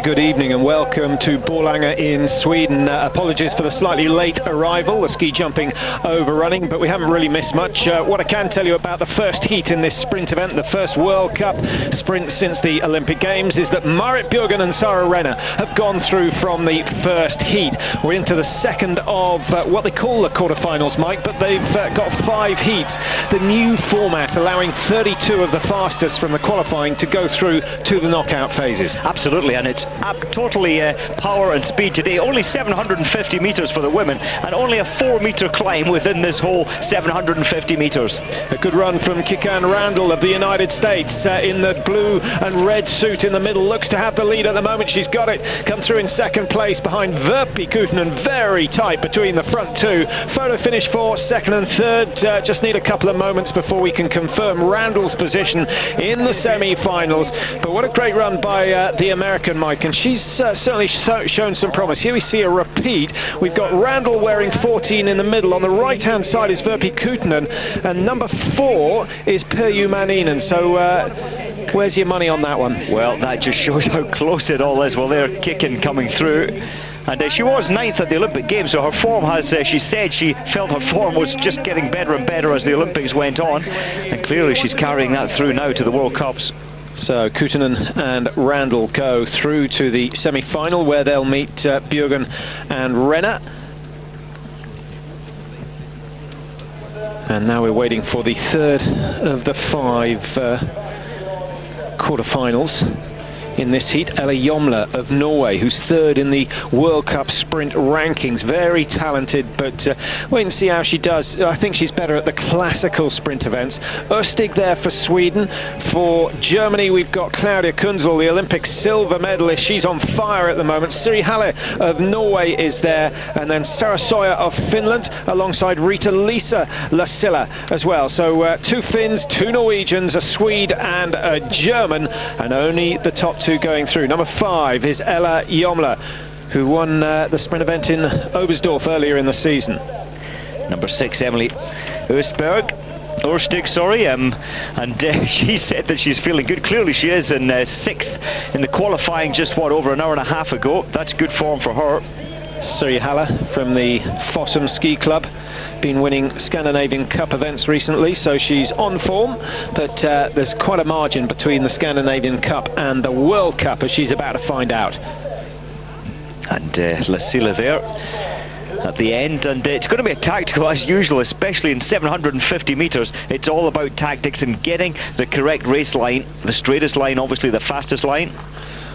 good evening and welcome to Borlänge in Sweden. Apologies for the slightly late arrival, the ski jumping overrunning, but we haven't really missed much. What I can tell you about the first heat in this sprint event, the first World Cup sprint since the Olympic Games, is that Marit Bjørgen and Sara Renner have gone through from the first heat. We're into the second of what they call the quarterfinals, Mike, but they've got 5 heats. The new format allowing 32 of the fastest from the qualifying to go through to the knockout phases. Absolutely, and it's totally power and speed today. Only 750 meters for the women and only a 4-meter climb within this whole 750 meters. A good run from Kikan Randall of the United States in the blue and red suit in the middle. Looks to have the lead at the moment. She's got it. Come through in second place behind Virpi Kutunen. Very tight between the front two. Photo finish for second and third. Just need a couple of moments before we can confirm Randall's position in the semi-finals. But what a great run by the American, Mike, and she's certainly shown some promise. Here we see a repeat. We've got Randall wearing 14 in the middle. On the right-hand side is Virpi Kutunen, and number 4 is Perju Maninen. So where's your money on that one? Well, that just shows how close it all is. Well, they're kicking coming through. And she was 9th at the Olympic Games, so her form has, she said she felt her form was just getting better and better as the Olympics went on. And clearly she's carrying that through now to the World Cups. So Kutunen and Randall go through to the semi-final where they'll meet Bjørgen and Renner. And now we're waiting for the third of the 5 quarterfinals in this heat. Ella Jomla of Norway, who's third in the World Cup sprint rankings. Very talented, but wait and see how she does. I think she's better at the classical sprint events. Østig there for Sweden. For Germany, we've got Claudia Kunzel, the Olympic silver medalist. She's on fire at the moment. Siri Halle of Norway is there, and then Sara Soya of Finland alongside Rita-Lisa Lasilla as well. So 2 Finns, 2 Norwegians, a Swede and a German, and only the top 2 going through. Number 5 is Ella Jomla, who won the sprint event in Oberstdorf earlier in the season. Number 6, Emily Østig, sorry, and she said that she's feeling good. Clearly she is in 6th in the qualifying just, over an hour and a half ago. That's good form for her. Siri Halle from the Fossum Ski Club, been winning Scandinavian Cup events recently, so she's on form, but there's quite a margin between the Scandinavian Cup and the World Cup, as she's about to find out. And Lasilla there at the end, and it's going to be a tactical as usual, especially in 750 meters. It's all about tactics and getting the correct race line, the straightest line, obviously the fastest line.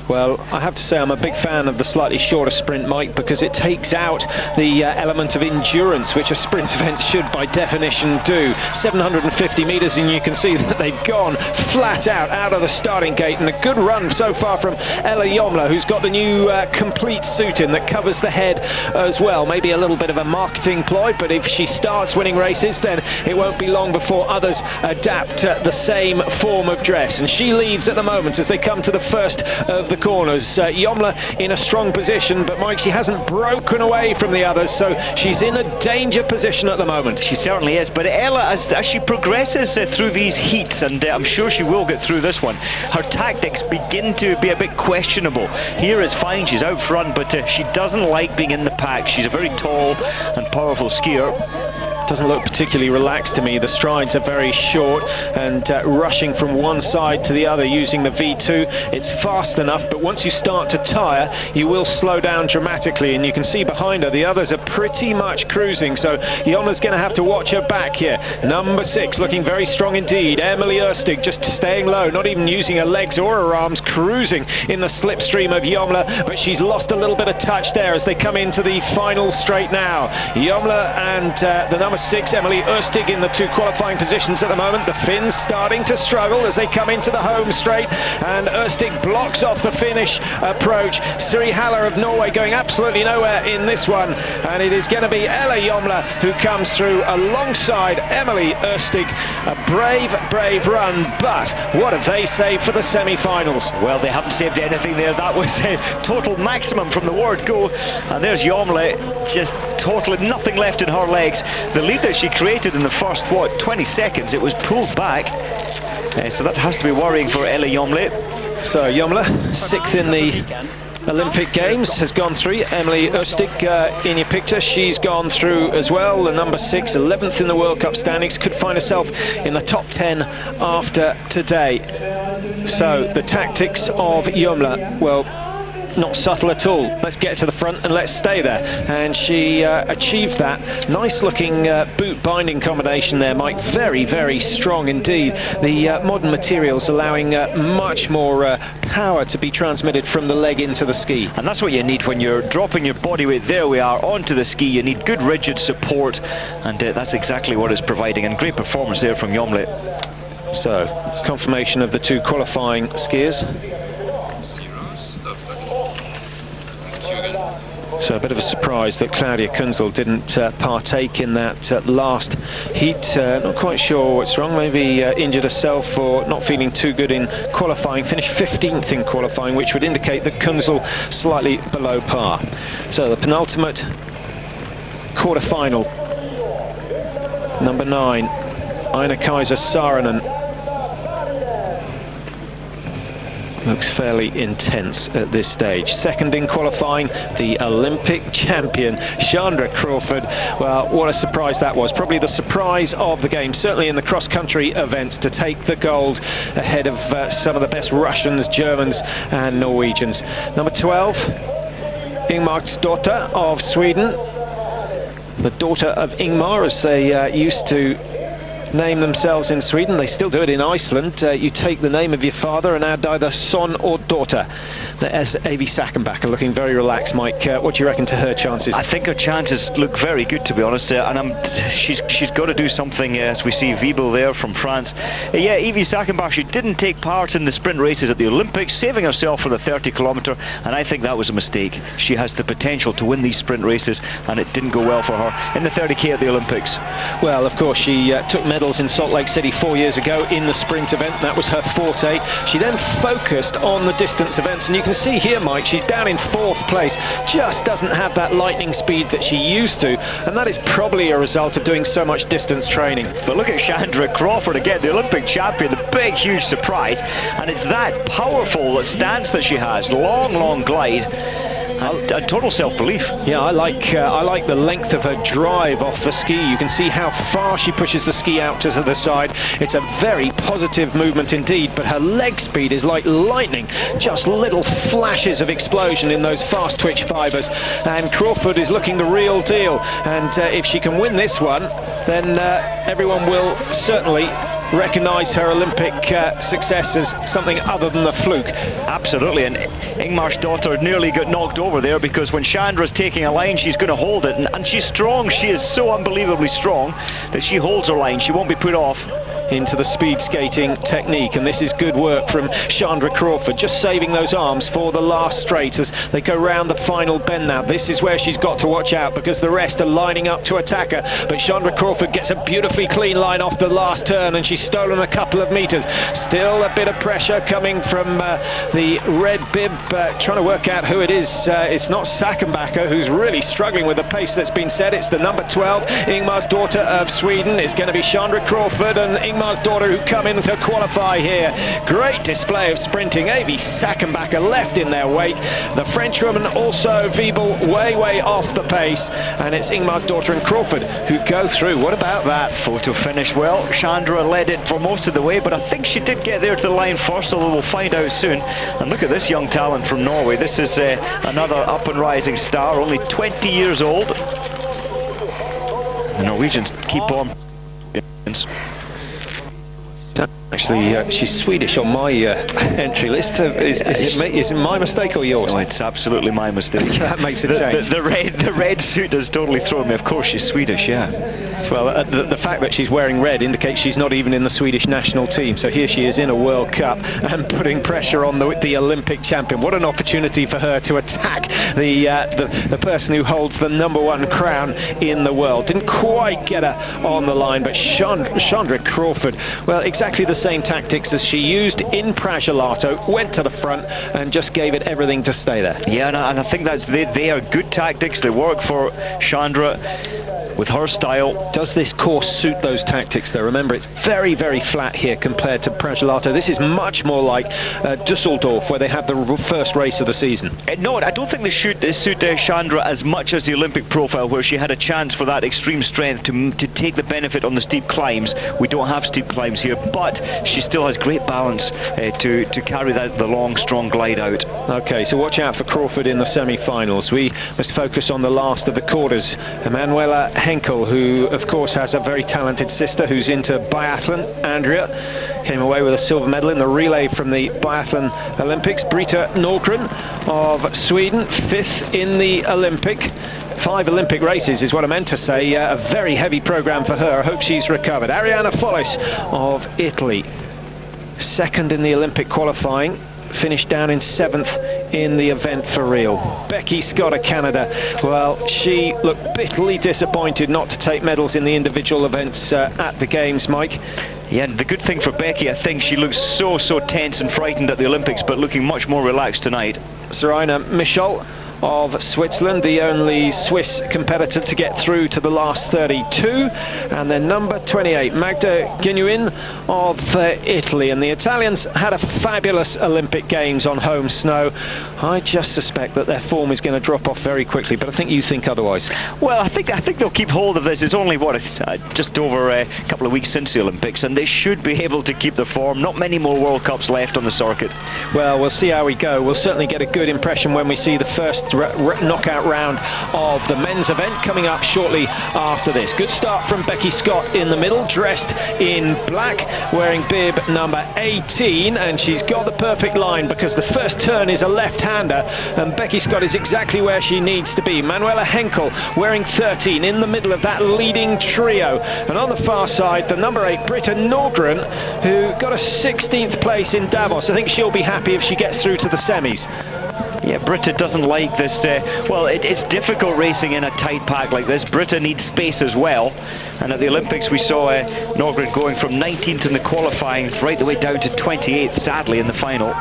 Well, I have to say I'm a big fan of the slightly shorter sprint, Mike, because it takes out the element of endurance, which a sprint event should by definition do. 750 meters, and you can see that they've gone flat out of the starting gate, and a good run so far from Ella Jomla, who's got the new complete suit in that covers the head as well. Maybe a little bit of a marketing ploy, but if she starts winning races, then it won't be long before others adapt the same form of dress. And she leads at the moment as they come to the first of the corners. Jomla in a strong position, but Mike, she hasn't broken away from the others, so she's in a danger position at the moment. She certainly is, but Ella, as she progresses through these heats, and I'm sure she will get through this one, her tactics begin to be a bit questionable. Here is fine, she's out front, but she doesn't like being in the pack. She's a very tall and powerful skier. Doesn't look particularly relaxed to me. The strides are very short and rushing from one side to the other using the V2. It's fast enough, but once you start to tire, you will slow down dramatically, and you can see behind her the others are pretty much cruising, so Jomla's going to have to watch her back here. Number 6 looking very strong indeed. Emily Østig just staying low, not even using her legs or her arms, cruising in the slipstream of Jomla, but she's lost a little bit of touch there as they come into the final straight now. Jomla and the number 6, Emily Østig, in the 2 qualifying positions at the moment. The Finns starting to struggle as they come into the home straight, and Østig blocks off the finish approach. Siri Halle of Norway going absolutely nowhere in this one, and it is going to be Ella Jomla who comes through alongside Emily Østig. A brave run, but what have they saved for the semi-finals? Well, they haven't saved anything there. That was a total maximum from the word go, and there's Jomla, just totally nothing left in her legs. The lead that she created in the first 20 seconds, it was pulled back, so that has to be worrying for Ella Jomla. So Jomla 6th in the Olympic Games has gone through. Emily Ustig, in your picture, she's gone through as well. The number 6, 11th in the World Cup standings, could find herself in the top 10 after today. So the tactics of Jomla, well, not subtle at all. Let's get to the front and let's stay there. And she achieved that. Nice looking boot binding combination there, Mike. Very, very strong indeed. The modern materials allowing much more power to be transmitted from the leg into the ski. And that's what you need when you're dropping your body weight. There we are, onto the ski. You need good rigid support, and that's exactly what it's providing. And great performance there from Jomla. So, confirmation of the 2 qualifying skiers. So a bit of a surprise that Claudia Kunzel didn't partake in that last heat. Not quite sure what's wrong, maybe injured herself or not feeling too good in qualifying. Finished 15th in qualifying, which would indicate that Kunzel slightly below par. So the penultimate quarter-final, number 9, Aina-Kaisa Saarinen. Looks fairly intense at this stage. Second in qualifying, the Olympic champion, Chandra Crawford. Well, what a surprise that was. Probably the surprise of the game, certainly in the cross-country events, to take the gold ahead of some of the best Russians, Germans and Norwegians. Number 12, Ingmarsdotter of Sweden. The daughter of Ingmar, as they used to name themselves in Sweden. They still do it in Iceland. You take the name of your father and add either son or daughter. There's Avi Sackenbacher looking very relaxed, Mike. What do you reckon to her chances? I think her chances look very good, to be honest. And she's got to do something, as we see Wiebel there from France. Yeah, Avi Sackenbacher, she didn't take part in the sprint races at the Olympics, saving herself for the 30-kilometre, and I think that was a mistake. She has the potential to win these sprint races, and it didn't go well for her in the 30k at the Olympics. Well, of course, she took medals in Salt Lake City 4 years ago in the sprint event. That was her forte. She then focused on the distance events, and you can see here, Mike, she's down in 4th place. Just doesn't have that lightning speed that she used to, and that is probably a result of doing so much distance training. But look at Chandra Crawford again, the Olympic champion, the big, huge surprise, and it's that powerful stance that she has. Long glide. And total self-belief. Yeah, I like the length of her drive off the ski. You can see how far she pushes the ski out to the side. It's a very positive movement indeed, but her leg speed is like lightning. Just little flashes of explosion in those fast twitch fibers. And Crawford is looking the real deal. And if she can win this one, then everyone will certainly recognise her Olympic success as something other than a fluke. Absolutely, and Ingmarsdotter nearly got knocked over there, because when Chandra's taking a line, she's going to hold it, and she's strong. She is so unbelievably strong that she holds her line. She won't be put off into the speed skating technique, and this is good work from Chandra Crawford, just saving those arms for the last straight as they go round the final bend now. This is where she's got to watch out, because the rest are lining up to attack her, but Chandra Crawford gets a beautifully clean line off the last turn, and she's stolen a couple of meters. Still a bit of pressure coming from the red bib, trying to work out who it is. It's not Sackenbacher, who's really struggling with the pace that's been set. It's the number 12, Ingmarsdotter of Sweden. It's going to be Chandra Crawford and Ingmarsdotter who come in to qualify here. Great display of sprinting. Avi Sackenbacher left in their wake. The Frenchwoman also, Wiebel, way off the pace, and it's Ingmarsdotter and Crawford who go through. What about that photo finish? Well, Chandra led it for most of the way, but I think she did get there to the line first, although we'll find out soon. And look at this young talent from Norway. This is another up and rising star, only 20 years old. The Norwegians keep on. Actually, she's Swedish on my entry list. Is it my mistake or yours? No, it's absolutely my mistake. That makes a change. The red suit has totally thrown me. Of course, she's Swedish, yeah. Well, the fact that she's wearing red indicates she's not even in the Swedish national team. So here she is in a World Cup and putting pressure on the Olympic champion. What an opportunity for her to attack the person who holds the #1 crown in the world. Didn't quite get her on the line, but Chandra Crawford, well, exactly the same tactics as she used in Pragelato, went to the front and just gave it everything to stay there. Yeah, and I think they are good tactics. They work for Chandra. with her style. Does this course suit those tactics though? Remember, it's very, very flat here compared to Pragelato. This is much more like Dusseldorf, where they had the first race of the season. No, I don't think they suit Chandra as much as the Olympic profile, where she had a chance for that extreme strength to take the benefit on the steep climbs. We don't have steep climbs here, but she still has great balance to carry the long, strong glide out. Okay, so watch out for Crawford in the semi-finals. We must focus on the last of the quarters. Emanuela Henkel, who of course has a very talented sister who's into biathlon. Andrea came away with a silver medal in the relay from the biathlon Olympics. Britta Nordgren of Sweden, 5th in the Olympic. 5 Olympic races is what I meant to say. A very heavy program for her. I hope she's recovered. Arianna Follis of Italy, 2nd in the Olympic qualifying, finished down in 7th in the event for real. Becky Scott of Canada, well, she looked bitterly disappointed not to take medals in the individual events at the Games, Mike. Yeah, and the good thing for Becky, I think she looks so tense and frightened at the Olympics, but looking much more relaxed tonight. Sarina Michel of Switzerland, the only Swiss competitor to get through to the last 32, and then number 28, Magda Genuin of Italy. And the Italians had a fabulous Olympic Games on home snow. I just suspect that their form is going to drop off very quickly, but I think you think otherwise. Well, I think they'll keep hold of this. It's only just over a couple of weeks since the Olympics, and they should be able to keep their form. Not many more World Cups left on the circuit. Well, we'll see how we go. We'll certainly get a good impression when we see the first knockout round of the men's event coming up shortly after this. Good start from Becky Scott in the middle, dressed in black, wearing bib number 18, and she's got the perfect line because the first turn is a left-hander, and Becky Scott is exactly where she needs to be. Manuela Henkel wearing 13 in the middle of that leading trio, and on the far side the number 8 Britta Nordgren, who got a 16th place in Davos. I think she'll be happy if she gets through to the semis. Yeah, Britta doesn't like this. Well, it's difficult racing in a tight pack like this. Britta needs space as well. And at the Olympics, we saw Nordgren going from 19th in the qualifying right the way down to 28th, sadly, in the final.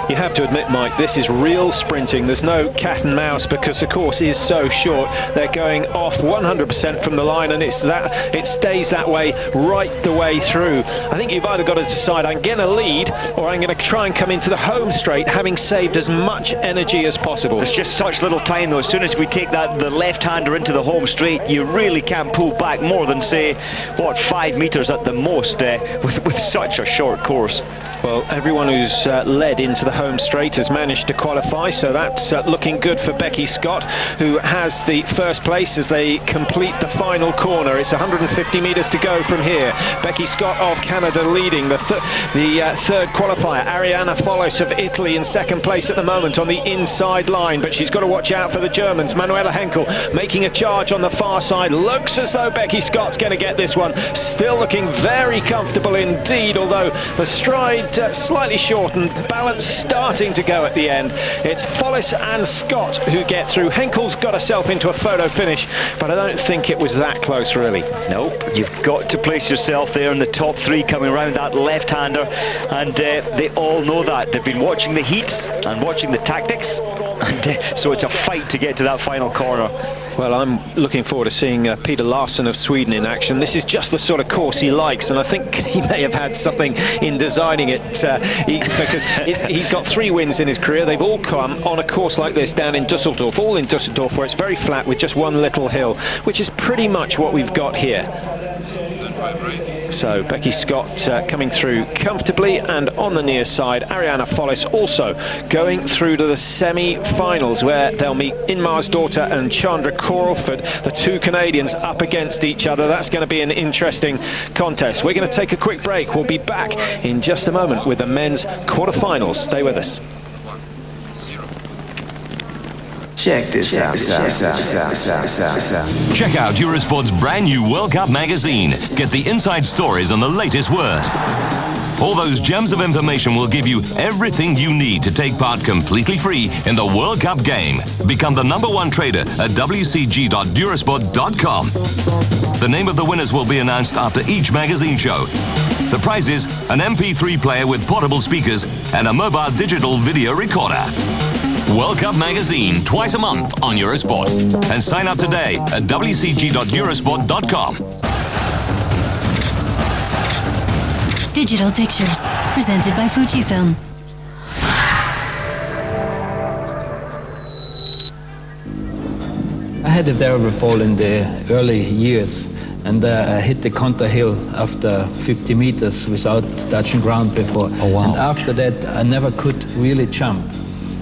You have to admit, Mike, this is real sprinting. There's no cat and mouse because the course is so short. They're going off 100% from the line, and it stays that way right the way through. I think you've either got to decide, I'm going to lead, or I'm going to try and come into the home straight, having saved as much energy as possible. There's just such little time, though. As soon as we take the left-hander into the home straight, you really can't pull back more than, say, 5 meters at the most with such a short course. Well, everyone who's led into the home straight has managed to qualify, so that's looking good for Becky Scott, who has the first place as they complete the final corner. It's 150 meters to go from here. Becky Scott of Canada leading. The third qualifier, Arianna Follis of Italy, in second place at the moment on the inside line, but she's got to watch out for the Germans. Manuela Henkel making a charge on the far side. Looks as though Becky Scott's going to get this one. Still looking very comfortable indeed, although the stride slightly shortened, balance starting to go at the end. It's Follis and Scott who get through. Henkel's got herself into a photo finish, but I don't think it was that close, really. Nope, you've got to place yourself there in the top 3 coming around that left-hander, and they all know that. They've been watching the heats and watching the tactics, and so it's a fight to get to that final corner. Well, I'm looking forward to seeing Peter Larsson of Sweden in action. This is just the sort of course he likes, and I think he may have had something in designing it because he's got 3 wins in his career. They've all come on a course like this down in Dusseldorf, all in Dusseldorf, where it's very flat with just one little hill, which is pretty much what we've got here. So Becky Scott coming through comfortably, and on the near side Arianna Follis also going through to the semi-finals, where they'll meet Inmarsdottir and Chandra Crawford, the 2 Canadians up against each other. That's going to be an interesting contest. We're going to take a quick break. We'll be back in just a moment with the men's quarterfinals. Stay with us. Check this out. Check out Eurosport's brand new World Cup magazine. Get the inside stories on the latest word. All those gems of information will give you everything you need to take part completely free in the World Cup game. Become the #1 trader at wcg.eurosport.com. The name of the winners will be announced after each magazine show. The prizes: an MP3 player with portable speakers and a mobile digital video recorder. World Cup magazine twice a month on Eurosport. And sign up today at wcg.eurosport.com. Digital Pictures, presented by Fujifilm. I had a terrible fall in the early years, and I hit the counter hill after 50 meters without touching ground before. Oh, wow. And after that, I never could really jump.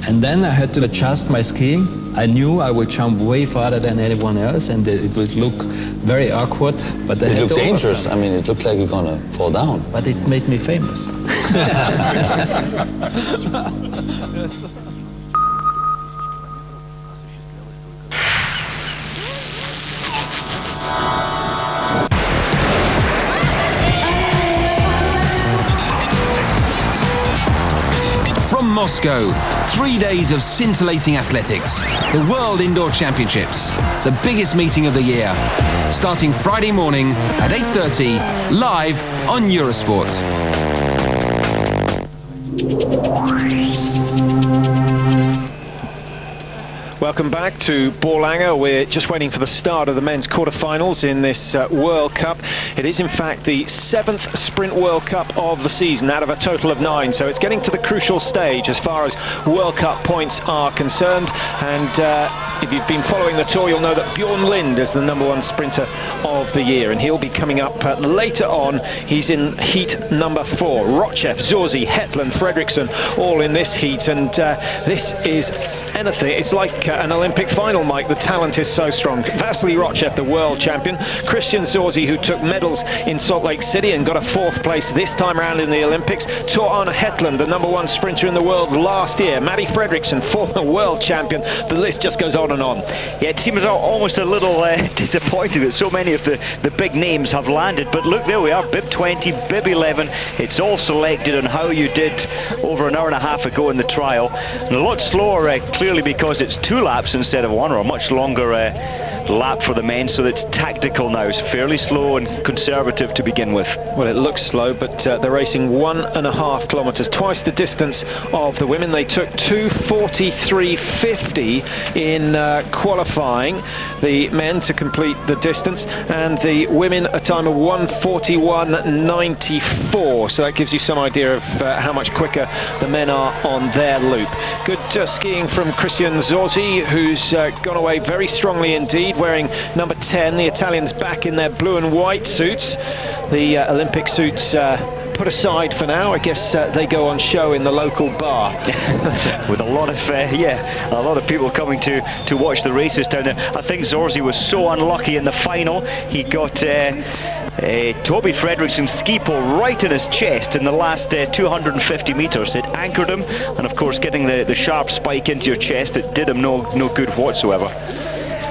And then I had to adjust my skiing. I knew I would jump way farther than anyone else, and it would look very awkward. But it looked dangerous. I mean, it looked like you're gonna fall down. But it made me famous. Moscow, 3 days of scintillating athletics, the World Indoor Championships, the biggest meeting of the year, starting Friday morning at 8:30, live on Eurosport. Welcome back to Burlenge. We're just waiting for the start of the men's quarterfinals in this World Cup. It is in fact the 7th Sprint World Cup of the season out of a total of 9, so it's getting to the crucial stage as far as World Cup points are concerned. And if you've been following the tour, you'll know that Bjorn Lind is the #1 sprinter of the year, and he'll be coming up later on. He's in heat number 4. Rochev, Zorzi, Hetland, Fredriksson all in this heat, and this is anything. It's like an Olympic final, Mike. The talent is so strong. Vasily Rochev, the world champion. Christian Zorzi, who took medals in Salt Lake City and got a 4th place this time around in the Olympics. Tor Arne Hetland, the #1 sprinter in the world last year. Matty Fredriksson, former world champion. The list just goes on and on. Yeah, it seems almost a little disappointing that so many of the big names have landed. But look, there we are, bib 20, bib 11. It's all selected on how you did over an hour and a half ago in the trial. And a lot slower, clearly, because it's 2 laps instead of 1, or a much longer lap for the men, so it's tactical now. It's fairly slow and conservative to begin with. Well, it looks slow, but they're racing 1.5 kilometers, twice the distance of the women. They took 2:43.50 in qualifying, the men to complete the distance, and the women a time of 1:41.94. So that gives you some idea of how much quicker the men are on their loop. Good skiing from Christian Zorzi, who's gone away very strongly indeed, wearing number 10. The Italians back in their blue and white suits. The Olympic suits put aside for now. I guess they go on show in the local bar. With a lot of people coming to watch the races down there. I think Zorzi was so unlucky in the final. He got Toby Fredriksson's ski pole right in his chest in the last 250 meters. It anchored him, and of course getting the sharp spike into your chest, it did him no good whatsoever.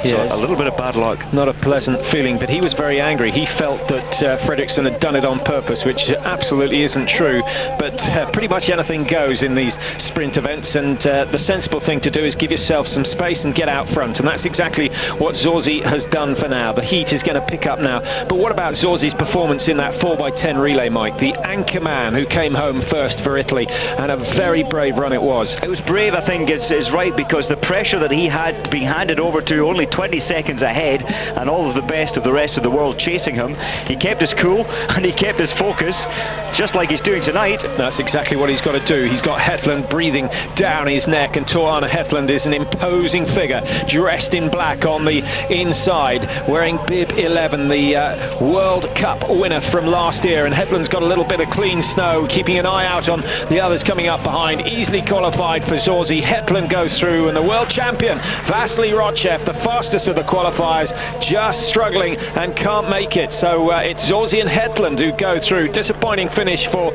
So yes. A little bit of bad luck. Not a pleasant feeling, but he was very angry. He felt that Fredriksson had done it on purpose, which absolutely isn't true. But pretty much anything goes in these sprint events, and the sensible thing to do is give yourself some space and get out front. And that's exactly what Zorzi has done for now. The heat is going to pick up now. But what about Zorzi's performance in that 4x10 relay, Mike? The anchor man who came home first for Italy, and a very brave run it was. It was brave, I think, is right, because the pressure that he had being handed over to only 20 seconds ahead, and all of the best of the rest of the world chasing him, he kept his cool and he kept his focus, just like he's doing tonight. That's exactly what he's got to do. He's got Hetland breathing down his neck, and Tor Arne Hetland is an imposing figure, dressed in black on the inside, wearing bib 11, the World Cup winner from last year. And Hetland's got a little bit of clean snow, keeping an eye out on the others coming up behind. Easily qualified for Zorzi. Hetland goes through, and the world champion Vasily Rochev, the fastest of the qualifiers, just struggling and can't make it. So it's Zorzi and Hetland who go through. Disappointing finish for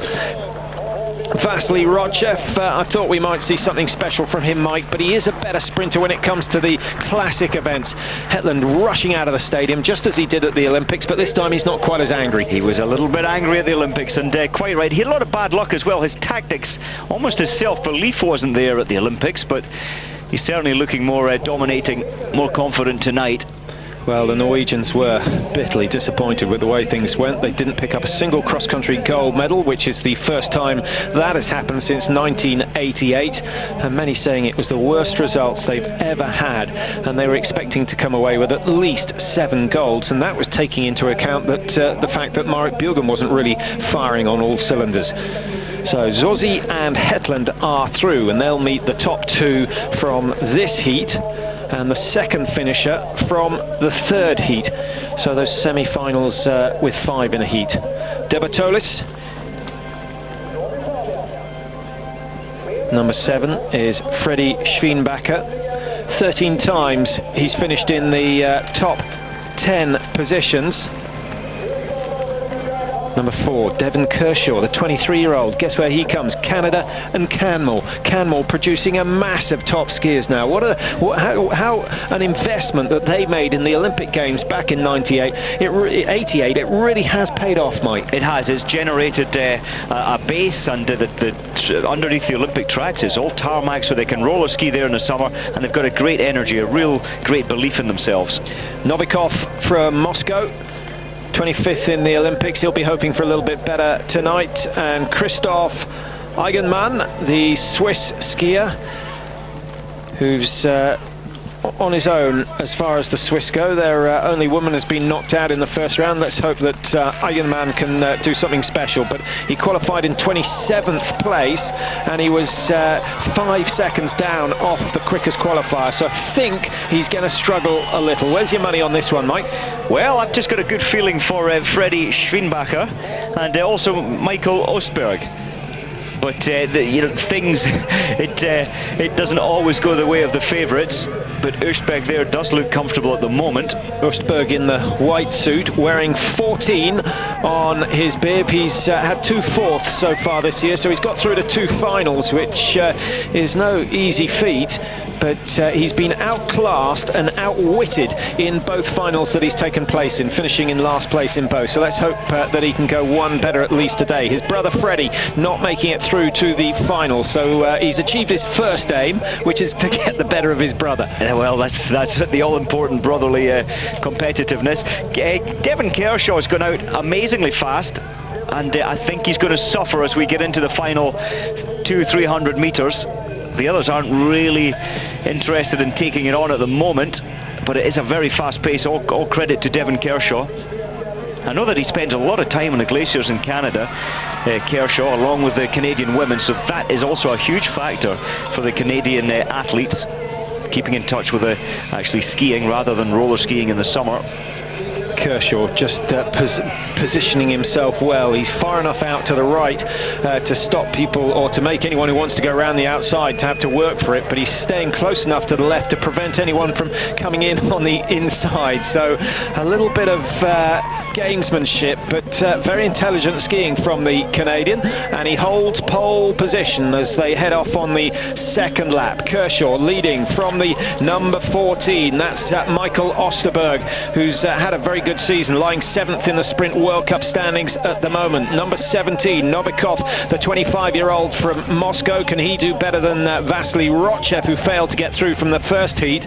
Vasily Rochev. I thought we might see something special from him, Mike, but he is a better sprinter when it comes to the classic events. Hetland rushing out of the stadium just as he did at the Olympics, but this time he's not quite as angry. He was a little bit angry at the Olympics, and quite right. He had a lot of bad luck as well. His tactics, almost his self-belief wasn't there at the Olympics, but he's certainly looking more dominating, more confident tonight. Well, the Norwegians were bitterly disappointed with the way things went. They didn't pick up a single cross-country gold medal, which is the first time that has happened since 1988. And many saying it was the worst results they've ever had. And they were expecting to come away with at least 7 golds. And that was taking into account that the fact that Marit Bjørgen wasn't really firing on all cylinders. So Zorzi and Hetland are through, and they'll meet the top 2 from this heat, and the second finisher from the third heat. So those semi-finals with 5 in a heat. Debatolis, number 7, is Freddie Schwienbacher. 13 times he's finished in the top 10 positions. Number 4, Devon Kershaw, the 23-year-old. Guess where he comes? Canada and Canmore. Canmore producing a massive top skiers now. How an investment that they made in the Olympic Games back in 88. It really has paid off, Mike. It has. It's generated a base under underneath the Olympic tracks. It's all tarmac, so they can roller ski there in the summer, and they've got a great energy, a real great belief in themselves. Novikov from Moscow, 25th in the Olympics. He'll be hoping for a little bit better tonight. And Christoph Eigenmann, the Swiss skier, who's on his own as far as the Swiss go. Their only woman has been knocked out in the first round. Let's hope that Eigenmann can do something special. But he qualified in 27th place, and he was 5 seconds down off the quickest qualifier. So I think he's going to struggle a little. Where's your money on this one, Mike? Well, I've just got a good feeling for Freddie Schwienbacher and also Michael Ostberg. But things, it doesn't always go the way of the favourites. But Ostberg there does look comfortable at the moment. Ostberg in the white suit, wearing 14 on his bib. He's had 2 fourths so far this year, so he's got through to 2 finals, which is no easy feat. But he's been outclassed and outwitted in both finals that he's taken place in, finishing in last place in both. So let's hope that he can go one better at least today. His brother Freddie not making it through to the finals, so he's achieved his first aim, which is to get the better of his brother. Well, that's the all-important brotherly competitiveness. Devon Kershaw has gone out amazingly fast, and I think he's going to suffer as we get into the final 200-300 meters. The others aren't really interested in taking it on at the moment, but it is a very fast pace. All credit to Devon Kershaw. I know that he spends a lot of time on the glaciers in Canada, Kershaw, along with the Canadian women, so that is also a huge factor for the Canadian athletes, keeping in touch with actually skiing rather than roller skiing in the summer. Kershaw just positioning himself well. He's far enough out to the right to stop people, or to make anyone who wants to go around the outside to have to work for it, but he's staying close enough to the left to prevent anyone from coming in on the inside. So a little bit of gamesmanship, but very intelligent skiing from the Canadian, and he holds pole position as they head off on the second lap. Kershaw leading from the number 14. That's Michael Osterberg, who's had a very good season, lying 7th in the Sprint World Cup standings at the moment. Number 17, Novikov, the 25-year-old from Moscow. Can he do better than Vasily Rochev, who failed to get through from the first heat?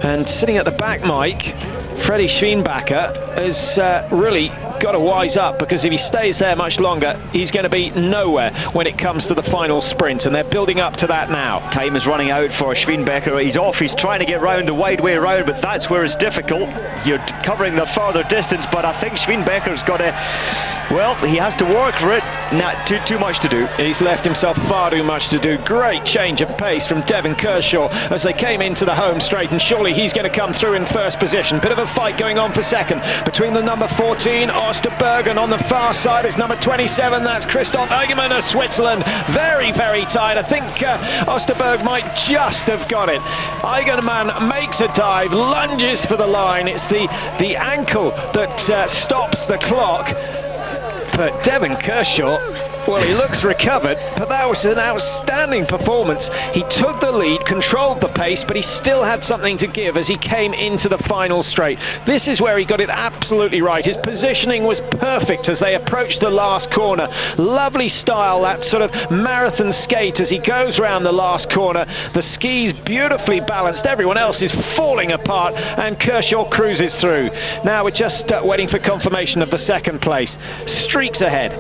And sitting at the back, Mike, Freddie Schwienbacher has really got to wise up, because if he stays there much longer, he's going to be nowhere when it comes to the final sprint, and they're building up to that now. Time is running out for Schwienbacher. He's off. He's trying to get round the wide way around, but that's where it's difficult. You're covering the further distance, but I think Schwienbacher's got to, well, he has to work for it. Not too much to do. He's left himself far too much to do. Great change of pace from Devon Kershaw as they came into the home straight, and surely he's going to come through in first position. Bit of a fight going on for second between the number 14, Osterberg, and on the far side it's number 27, that's Christoph Eigenmann of Switzerland. Very, very tight. I think Osterberg might just have got it. Eigenmann makes a dive, lunges for the line. It's the ankle that stops the clock. But Devon Kershaw Well, he looks recovered, but that was an outstanding performance. He took the lead, controlled the pace, but he still had something to give as he came into the final straight. This is where he got it absolutely right. His positioning was perfect as they approached the last corner. Lovely style, that sort of marathon skate as he goes round the last corner. The skis beautifully balanced. Everyone else is falling apart, and Kershaw cruises through. Now we're just waiting for confirmation of the second place. Streaks ahead.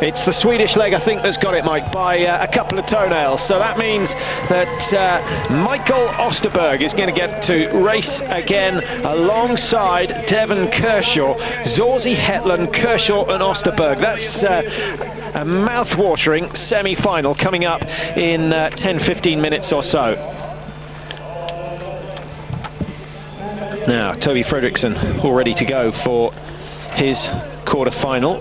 It's the Swedish leg, I think, that's got it, Mike, by a couple of toenails. So that means that Michael Osterberg is going to get to race again alongside Devon Kershaw. Zorzi, Hetland, Kershaw and Osterberg. That's a mouth-watering semi-final coming up in 10-15 minutes or so. Now, Toby Fredriksson all ready to go for his quarter-final.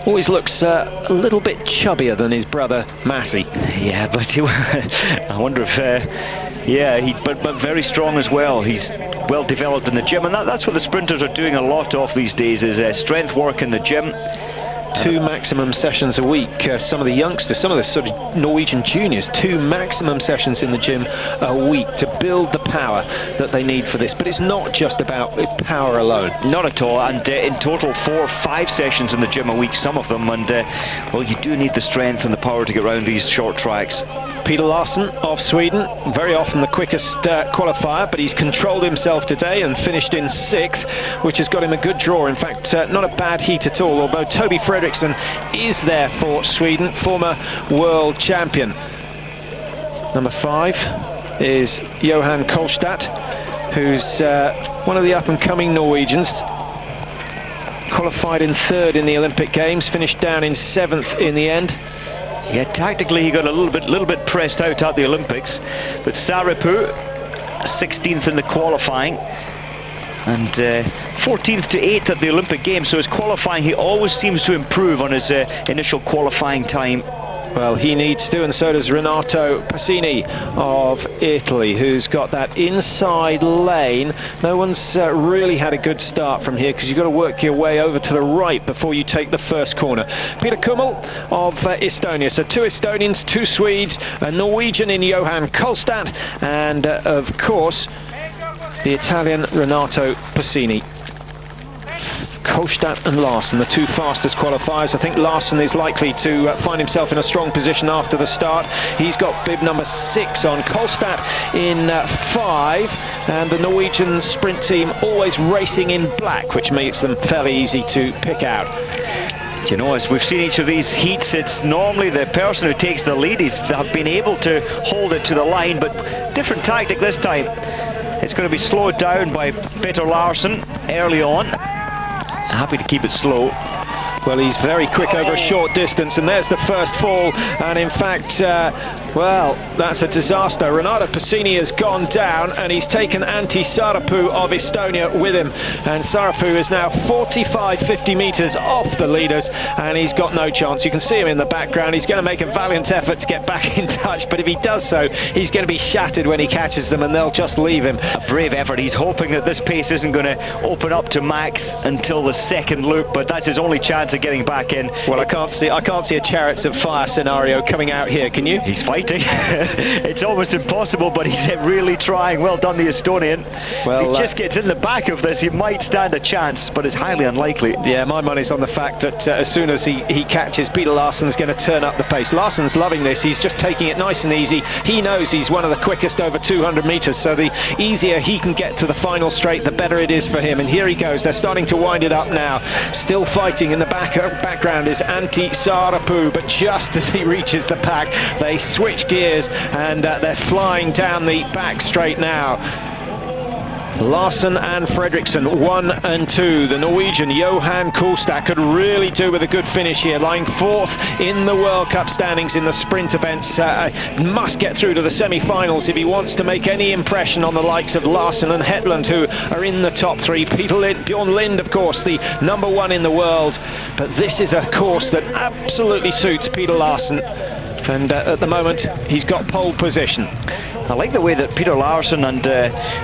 Always looks a little bit chubbier than his brother Matty. Yeah, but I wonder if, but very strong as well. He's well developed in the gym, and that's what the sprinters are doing a lot of these days, is strength work in the gym. 2 maximum sessions a week. Some of the youngsters, some of the sort of Norwegian juniors, 2 maximum sessions in the gym a week to build the power that they need for this. But it's not just about power alone. Not at all. And in total, 4 or 5 sessions in the gym a week, some of them. And well, you do need the strength and the power to get around these short tracks. Peter Larsson of Sweden, very often the quickest qualifier, but he's controlled himself today and finished in 6th, which has got him a good draw. In fact, not a bad heat at all, although Toby Fredriksson is there for Sweden, former world champion. Number 5 is Johan Kolstad, who's one of the up-and-coming Norwegians. Qualified in 3rd in the Olympic Games, finished down in 7th in the end. Yeah, tactically he got a little bit pressed out at the Olympics, but Sarapu 16th in the qualifying and 14th to 8th at the Olympic Games. So his qualifying, he always seems to improve on his initial qualifying time. Well, he needs to, and so does Renato Passini of Italy, who's got that inside lane. No one's really had a good start from here, because you've got to work your way over to the right before you take the first corner. Peter Kummel of Estonia. So 2 Estonians, 2 Swedes, a Norwegian in Johan Kolstad, and of course, the Italian Renato Passini. Kolstad and Larsson, the 2 fastest qualifiers. I think Larsson is likely to find himself in a strong position after the start. He's got bib number 6 on. Kolstad in 5, and the Norwegian sprint team always racing in black, which makes them fairly easy to pick out. You know, as we've seen each of these heats, it's normally the person who takes the lead have been able to hold it to the line, but different tactic this time. It's going to be slowed down by Peter Larsson early on. Happy to keep it slow. Well, he's very quick over a short distance, and there's the first fall, and in fact, well, that's a disaster. Renato Passini has gone down, and he's taken Antti Saarapu of Estonia with him, and Saarapu is now 45-50 meters off the leaders, and he's got no chance. You can see him in the background. He's going to make a valiant effort to get back in touch, but if he does so, he's going to be shattered when he catches them, and they'll just leave him. A brave effort. He's hoping that this pace isn't going to open up to Max until the second loop, but that's his only chance of getting back in. Well, I can't see a Chariots of Fire scenario coming out here, can you? He's fighting. It's almost impossible, but he's really trying. Well done, the Estonian. Well, if he just gets in the back of this, he might stand a chance, but it's highly unlikely. Yeah, my money's on the fact that as soon as he catches, Peter Larsson's going to turn up the pace. Larsson's loving this. He's just taking it nice and easy. He knows he's one of the quickest over 200 meters, so the easier he can get to the final straight, the better it is for him. And here he goes. They're starting to wind it up now. Still fighting in the background is Antti Saarapu, but just as he reaches the pack, they switch gears, and they're flying down the back straight now. Larsson and Fredriksson 1 and 2. The Norwegian Johan Kolstad could really do with a good finish here, lying 4th in the World Cup standings in the sprint events. Must get through to the semi-finals if he wants to make any impression on the likes of Larsson and Hetland, who are in the top 3. Bjorn Lind, of course, the number 1 in the world, but this is a course that absolutely suits Peter Larsson. And at the moment, he's got pole position. I like the way that Peter Larsson and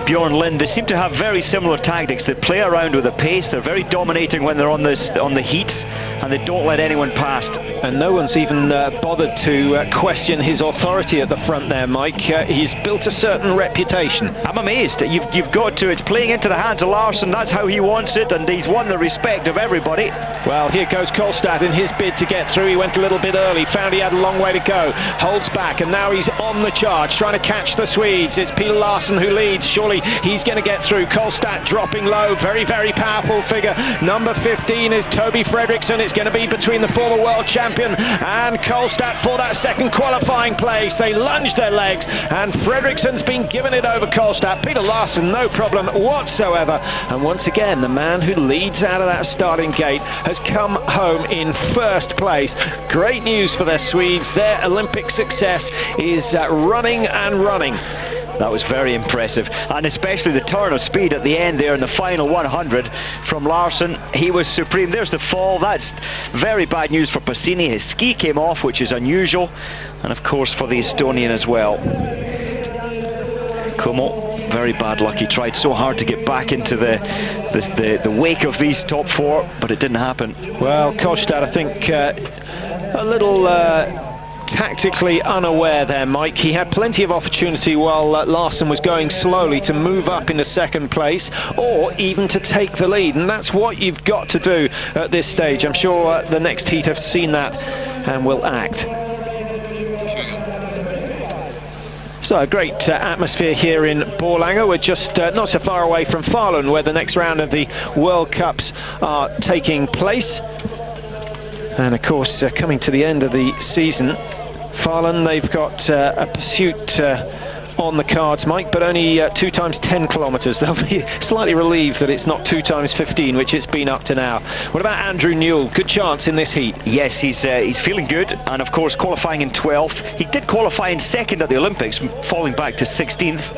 Bjorn Lind, they seem to have very similar tactics. They play around with the pace, they're very dominating when they're on the heats, and they don't let anyone past. And no one's even bothered to question his authority at the front there, Mike. He's built a certain reputation. I'm amazed. You've got to. It's playing into the hands of Larsson. That's how he wants it, and he's won the respect of everybody. Well, here goes Kolstad in his bid to get through. He went a little bit early, found he had a long way to go, holds back, and now he's on the charge, trying to catch the Swedes. It's Peter Larsson who leads. Surely he's going to get through. Kolstad dropping low. Very, very powerful figure. Number 15 is Toby Fredriksson. It's going to be between the former world champion and Kolstad for that second qualifying place. They lunge their legs, and Fredriksson's been given it over Kolstad. Peter Larsson, no problem whatsoever. And once again, the man who leads out of that starting gate has come home in first place. Great news for their Swedes. Their Olympic success is running and running. That was very impressive, and especially the turn of speed at the end there in the final 100 from Larsson. He was supreme. There's the fall. That's very bad news for Passini. His ski came off, which is unusual, and of course for the Estonian as well. Kummel, very bad luck. He tried so hard to get back into the wake of these top four, but it didn't happen. Well, Kolstad, I think a little tactically unaware there, Mike. He had plenty of opportunity while Larsson was going slowly to move up into second place, or even to take the lead, and that's what you've got to do at this stage. I'm sure the next heat have seen that and will act. So a great atmosphere here in Borlänge. We're just not so far away from Falun, where the next round of the World Cups are taking place. And of course, coming to the end of the season, Falun, they've got a pursuit on the cards, Mike, but only 2 times 10 kilometres. They'll be slightly relieved that it's not 2 times 15, which it's been up to now. What about Andrew Newell? Good chance in this heat. Yes, he's feeling good, and of course qualifying in 12th. He did qualify in second at the Olympics, falling back to 16th.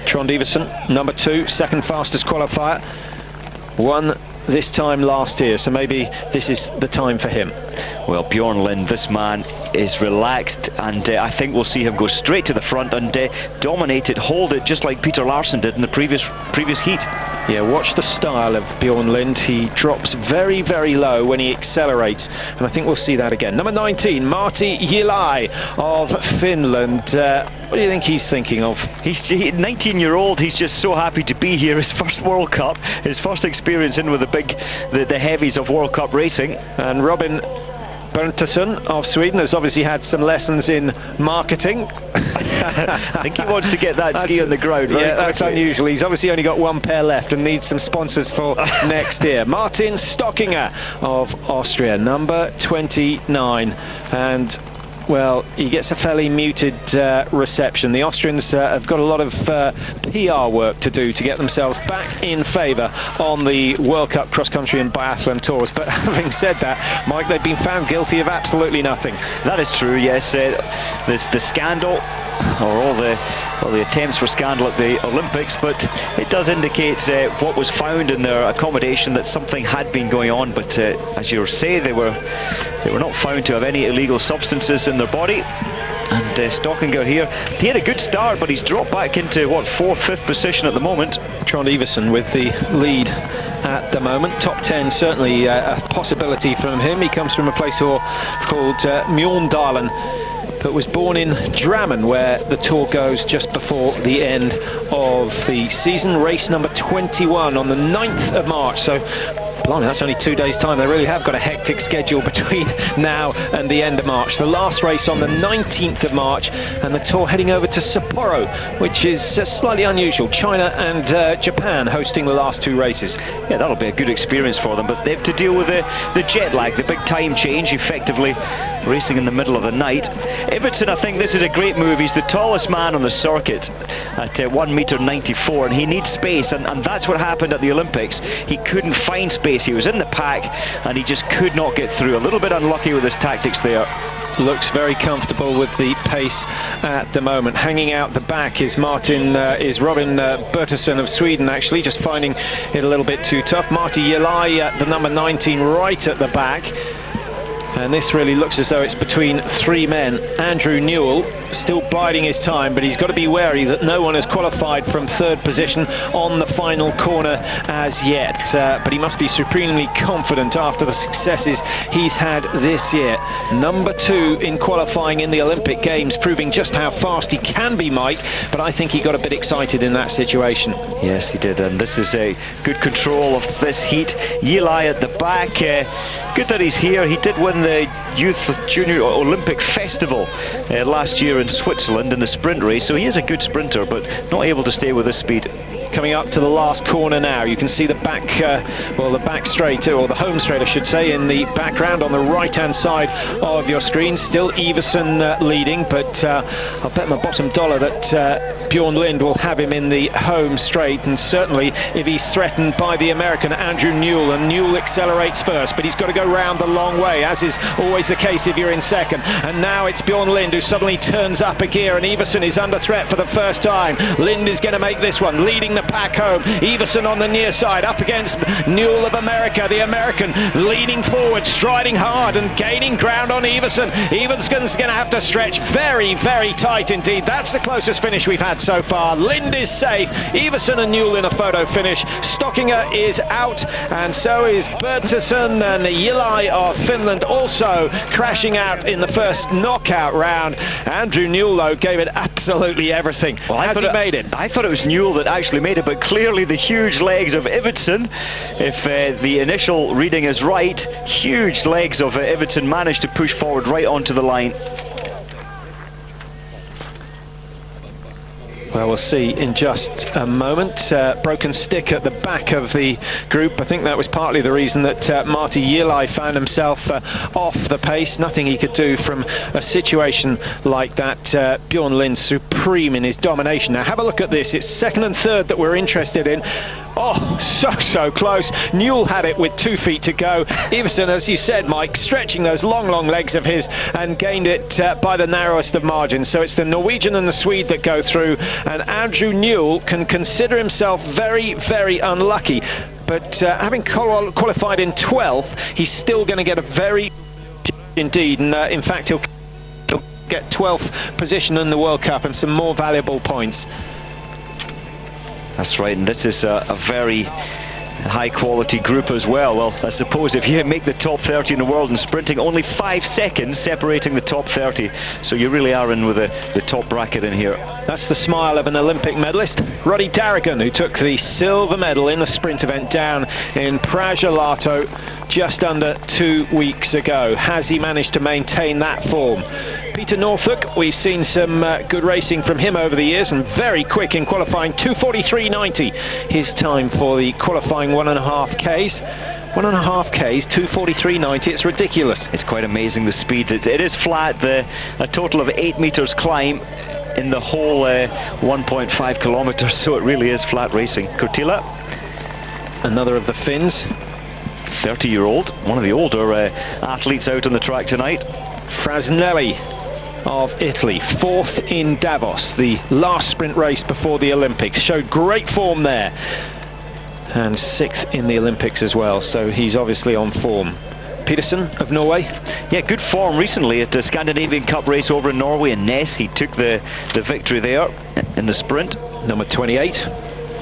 Trond Iversen, number 2, second fastest qualifier. Won this time last year, so maybe this is the time for him. Well, Bjorn Lind, this man is relaxed, and I think we'll see him go straight to the front and dominate it, hold it, just like Peter Larsson did in the previous heat. Yeah, watch the style of Bjorn Lind. He drops very, very low when he accelerates, and I think we'll see that again. Number 19, Martti Jälä of Finland. What do you think he's thinking of? He's 19-year-old. He's just so happy to be here. His first World Cup, his first experience in with the heavies of World Cup racing. And Robin Berntsson of Sweden has obviously had some lessons in marketing. I think he wants to get that ski on the ground. Yeah, that's unusual. He's obviously only got 1 pair left and needs some sponsors for next year. Martin Stockinger of Austria, number 29. And well, he gets a fairly muted reception. The Austrians have got a lot of PR work to do to get themselves back in favour on the World Cup cross-country and biathlon tours. But having said that, Mike, they've been found guilty of absolutely nothing. That is true, yes. There's the scandal, or all the attempts for scandal at the Olympics, but it does indicate what was found in their accommodation, that something had been going on. But as you say, they were not found to have any illegal substances in their body. And Stockinger here, he had a good start, but he's dropped back into, what, 4th, 5th position at the moment. Trond Iversen with the lead at the moment. Top 10, certainly a possibility from him. He comes from a place called Mjøndalen, but was born in Drammen, where the tour goes just before the end of the season. Race number 21 on the 9th of March. So, blimey, that's only 2 days' time. They really have got a hectic schedule between now and the end of March. The last race on the 19th of March, and the tour heading over to Sapporo, which is slightly unusual. China and Japan hosting the last 2 races. Yeah, that'll be a good experience for them, but they have to deal with the jet lag, the big time change, effectively racing in the middle of the night. Iversen, I think this is a great move. He's the tallest man on the circuit at 1.94 m, and he needs space, and that's what happened at the Olympics. He couldn't find space. He was in the pack, and he just could not get through. A little bit unlucky with his tactics there. Looks very comfortable with the pace at the moment. Hanging out the back is Robin Berntsson of Sweden, actually, just finding it a little bit too tough. Martti Jälä, the number 19, right at the back. And this really looks as though it's between three men. Andrew Newell still biding his time, but he's got to be wary that no one has qualified from third position on the final corner as yet. But he must be supremely confident after the successes he's had this year. Number 2 in qualifying in the Olympic Games, proving just how fast he can be, Mike, but I think he got a bit excited in that situation. Yes, he did, and this is a good control of this heat. Eli at the back, good that he's here. He did win the Youth Junior Olympic Festival last year in Switzerland in the sprint race, so he is a good sprinter, but not able to stay with this speed. Coming up to the last corner now, you can see the back, well, the back straight, or the home straight I should say, in the background on the right-hand side of your screen. Still Iversen leading, but I'll bet my bottom dollar that Bjorn Lind will have him in the home straight, and certainly if he's threatened by the American Andrew Newell, and Newell accelerates first, but he's got to go round the long way, as is always the case if you're in second. And now it's Bjorn Lind who suddenly turns up a gear, and Iversen is under threat for the first time. Lind is going to make this one, leading the pack home. Iversen on the near side up against Newell of America, the American leaning forward, striding hard and gaining ground on Iversen. Iversen's going to have to stretch very, very tight indeed. That's the closest finish we've had so far. Lind is safe. Iversen and Newell in a photo finish. Stockinger is out, and so is Bertilsson, and Eli of Finland also crashing out in the first knockout round. Andrew Newell, though, gave it absolutely everything. Well, Has he made it? I thought it was Newell that actually made it, but clearly the huge legs of Iversen, if the initial reading is right, huge legs of Iversen managed to push forward right onto the line. Well, we'll see in just a moment. Broken stick at the back of the group. I think that was partly the reason that Marty Eli found himself off the pace. Nothing he could do from a situation like that. Bjorn Lind supreme in his domination. Now have a look at this. It's second and third that we're interested in. Oh, so close. Newell had it with 2 feet to go. Iversen, as you said, Mike, stretching those long legs of his and gained it by the narrowest of margins. So it's the Norwegian and the Swede that go through, and Andrew Newell can consider himself very, very unlucky. But having qualified in 12th, he's still going to get a very indeed, and in fact he'll get 12th position in the World Cup and some more valuable points. That's right, and this is a very high quality group as well. Well, I suppose if you make the top 30 in the world in sprinting, only 5 seconds separating the top 30, so you really are in with the top bracket in here. That's the smile of an Olympic medalist, Roddy Darrigan, who took the silver medal in the sprint event down in Praia-Gelato just under 2 weeks ago. Has he managed to maintain that form? Peter Northwick, we've seen some good racing from him over the years, and very quick in qualifying, 2:43.90 his time for the qualifying 1.5 Ks. 1.5 Ks, 2:43.90, it's ridiculous. It's quite amazing the speed. It is flat, a total of 8 meters climb in the whole 1.5 kilometers, so it really is flat racing. Kurtila, another of the Finns, 30-year-old, one of the older athletes out on the track tonight. Frasnelli of Italy, 4th in Davos, the last sprint race before the Olympics, showed great form there, and 6th in the Olympics as well, so he's obviously on form. Peterson of Norway, yeah, good form recently at the Scandinavian Cup race over in Norway in Ness. He took the victory there in the sprint. Number 28,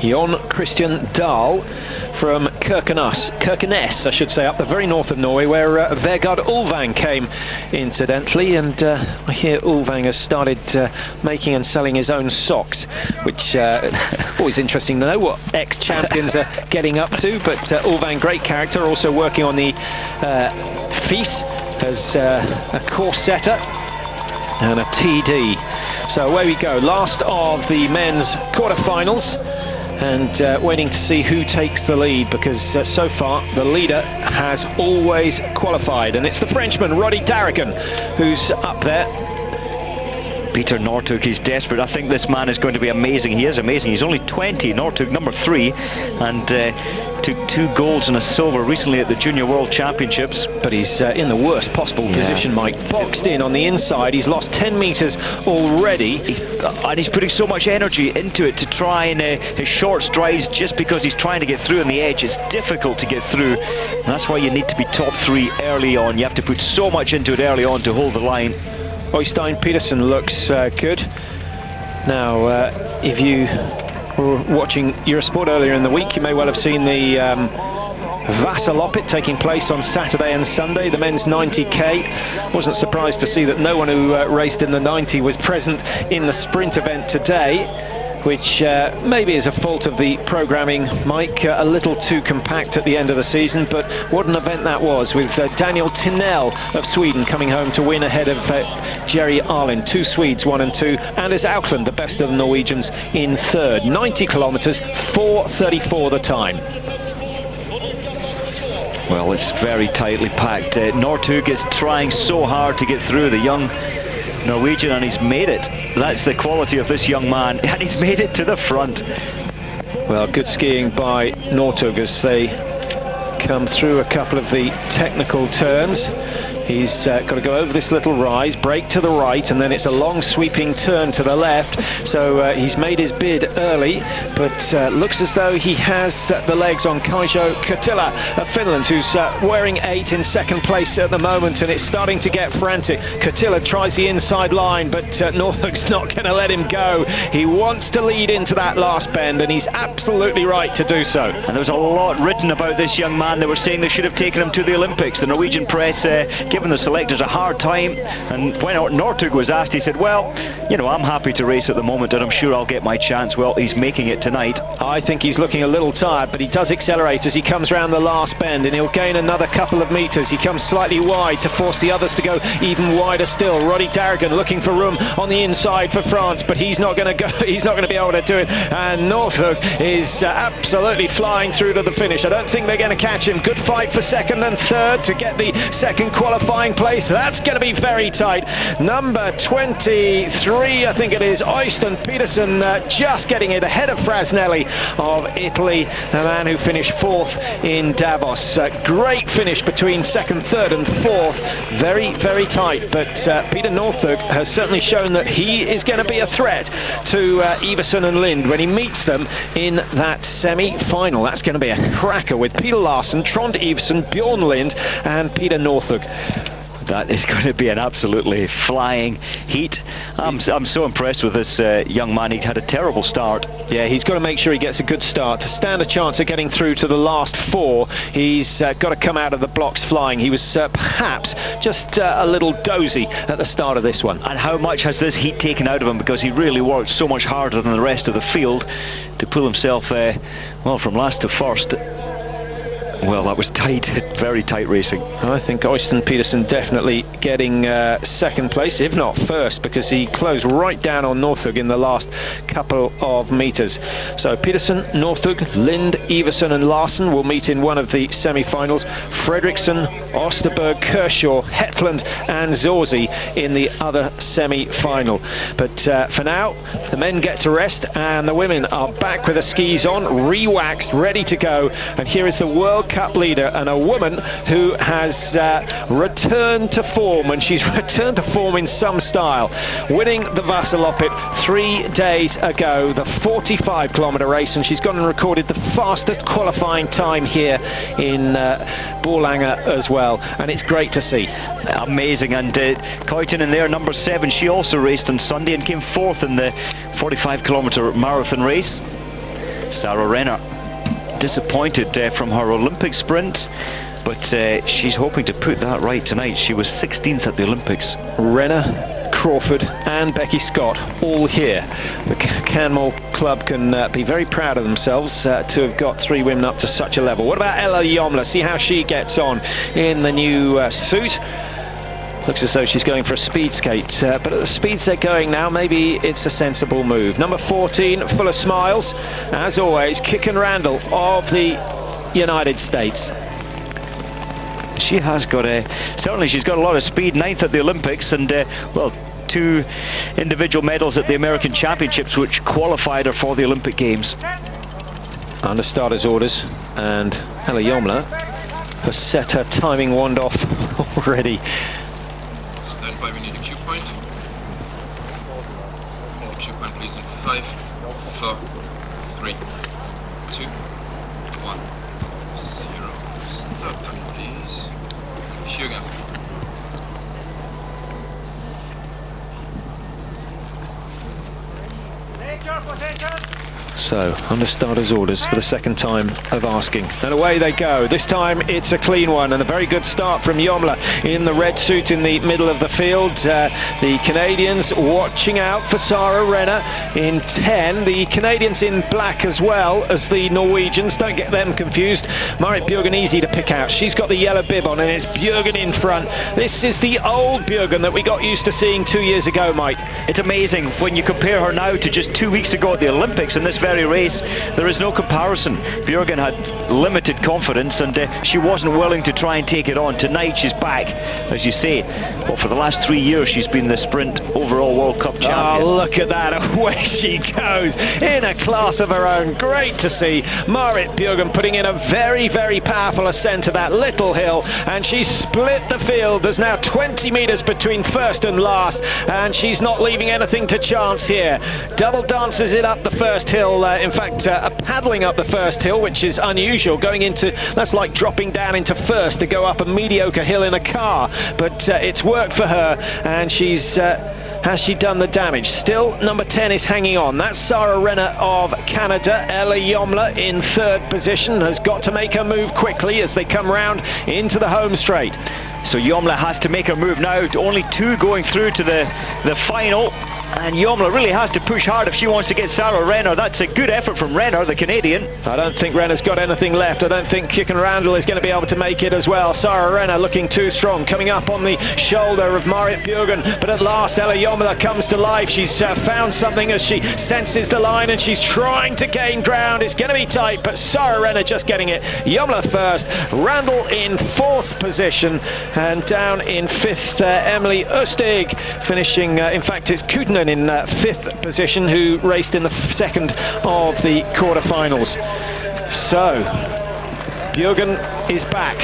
Jon Christian Dahl from Kirkenes, I should say, up the very north of Norway, where Vegard Ulvang came, incidentally, and I hear Ulvang has started making and selling his own socks, which always interesting to know what ex-champions are getting up to. But Ulvang, great character, also working on the FIS as a course setter and a TD. So away we go, last of the men's quarterfinals, and waiting to see who takes the lead, because so far the leader has always qualified, and it's the Frenchman Roddy Darrigan who's up there. Peter Northug, he's desperate. I think this man is going to be amazing. He is amazing. He's only 20, Northug, number 3, and took 2 golds and a silver recently at the Junior World Championships. But he's in the worst possible position, Mike. Boxed in on the inside. He's lost 10 metres already. And he's putting so much energy into it to try and his short strides, just because he's trying to get through on the edge. It's difficult to get through, and that's why you need to be top 3 early on. You have to put so much into it early on to hold the line. Øystein Petersen looks good. Now, if you were watching Eurosport earlier in the week, you may well have seen the Vasaloppet taking place on Saturday and Sunday, the men's 90k. Wasn't surprised to see that no one who raced in the 90 was present in the sprint event today, which maybe is a fault of the programming, Mike. A little too compact at the end of the season, but what an event that was, with Daniel Tinell of Sweden coming home to win ahead of Jerry Arlin. 2 Swedes, 1 and 2, Anders Auckland, the best of the Norwegians, in 3rd. 90 kilometres, 4:34 the time. Well, it's very tightly packed. Northug is trying so hard to get through, the young Norwegian, and he's made it. That's the quality of this young man, and he's made it to the front. Well, good skiing by Northug as they come through a couple of the technical turns. He's got to go over this little rise, brake to the right, and then it's a long sweeping turn to the left. So he's made his bid early, but looks as though he has the legs on Kaijo Kurtila of Finland, who's wearing 8 in 2nd place at the moment, and it's starting to get frantic. Kurtila tries the inside line, but Northug's not going to let him go. He wants to lead into that last bend, and he's absolutely right to do so. And there was a lot written about this young man. They were saying they should have taken him to the Olympics. The Norwegian press giving the selectors a hard time, and when Northug was asked, he said, well, you know, I'm happy to race at the moment and I'm sure I'll get my chance. Well, he's making it tonight. I think he's looking a little tired, but he does accelerate as he comes round the last bend, and he'll gain another couple of metres. He comes slightly wide to force the others to go even wider still. Roddy Darrigan looking for room on the inside for France, but he's not going to go. He's not going to be able to do it, and Northug is absolutely flying through to the finish. I don't think they're going to catch him. Good fight for 2nd and 3rd to get the 2nd qualifying place. That's going to be very tight. Number 23, I think it is, Øystein Petersen, just getting it ahead of Frasnelli of Italy, the man who finished 4th in Davos. Great finish between 2nd, 3rd and 4th. Very, very tight, but Peter Northug has certainly shown that he is going to be a threat to Iversen and Lind when he meets them in that semi-final. That's going to be a cracker with Peter Larsen, Trond Iversen, Bjorn Lind and Peter Northug. That is going to be an absolutely flying heat. I'm so impressed with this young man. He had a terrible start. Yeah, he's got to make sure he gets a good start to stand a chance of getting through to the last 4. He's got to come out of the blocks flying. He was perhaps just a little dozy at the start of this one. And how much has this heat taken out of him, because he really worked so much harder than the rest of the field to pull himself, well, from last to first. Well, that was tight, very tight racing. I think Øystein Petersen definitely getting 2nd place, if not 1st, because he closed right down on Northug in the last couple of metres. So Petersen, Northug, Lind, Iversen and Larsen will meet in one of the semi-finals. Fredriksson, Osterberg, Kershaw, Hetland and Zorzi in the other semi-final. But for now, the men get to rest and the women are back with the skis on, re-waxed, ready to go. And here is the World Cup leader, and a woman who has returned to form, and she's returned to form in some style, winning the Vasaloppet 3 days ago, the 45-kilometre race, and she's gone and recorded the fastest qualifying time here in Borlänge as well, and it's great to see. Amazing. And Kuiten in there, number 7, she also raced on Sunday and came 4th in the 45-kilometre marathon race. Sarah Renner, disappointed from her Olympic sprint, but she's hoping to put that right tonight. She was 16th at the Olympics. Renner, Crawford and Becky Scott all here. The Canmore Club can be very proud of themselves to have got 3 women up to such a level. What about Ella Jomla? See how she gets on in the new suit. Looks as though she's going for a speed skate, but at the speeds they're going now, maybe it's a sensible move. Number 14, full of smiles, as always, Kicken Randall of the United States. She has got certainly she's got a lot of speed, 9th at the Olympics, and well, 2 individual medals at the American Championships, which qualified her for the Olympic Games. Under starters' orders, and Ella Jomla has set her timing wand off already. Stand by, we need a cue point. Cue point please in 5, 4, 3, 2, 1, 0. Stop time please. Cue again. So, under starters' orders for the second time of asking. And away they go. This time it's a clean one, and a very good start from Jomla in the red suit in the middle of the field. The Canadians watching out for Sara Renner in 10. The Canadians in black as well as the Norwegians. Don't get them confused. Marit Bjørgen easy to pick out. She's got the yellow bib on, and it's Bjørgen in front. This is the old Bjørgen that we got used to seeing 2 years ago, Mike. It's amazing when you compare her now to just 2 weeks ago at the Olympics in this very race. There is no comparison. Bjørgen had limited confidence, and she wasn't willing to try and take it on. Tonight she's back, as you say. Well, for the last 3 years she's been the sprint overall World Cup champion. Oh, look at that, away she goes in a class of her own. Great to see Marit Bjørgen putting in a very, very powerful ascent to that little hill, and she's split the field. There's now 20 meters between first and last, and she's not leaving anything to chance here. Double dances it up the first hill, in fact paddling up the first hill, which is unusual. Going into, that's like dropping down into first to go up a mediocre hill in a car, but it's worked for her, and she's has she done the damage? Still, number 10 is hanging on. That's Sara Renner of Canada. Ella Jomla in third position has got to make her move quickly as they come round into the home straight. So Jomla has to make her move now. Only 2 going through to the final. And Jomla really has to push hard if she wants to get Sara Renner. That's a good effort from Renner, the Canadian. I don't think Renner's got anything left. I don't think Kicken Randall is going to be able to make it as well. Sara Renner looking too strong, coming up on the shoulder of Marit Bjørgen. But at last, Ella Jomla comes to life. She's found something as she senses the line, and she's trying to gain ground. It's going to be tight, but Sara Renner just getting it. Jomla first, Randall in 4th position, and down in 5th, Emily Østig finishing, in fact, it's Kutunen in 5th position, who raced in the second of the quarterfinals. So Bjørgen is back,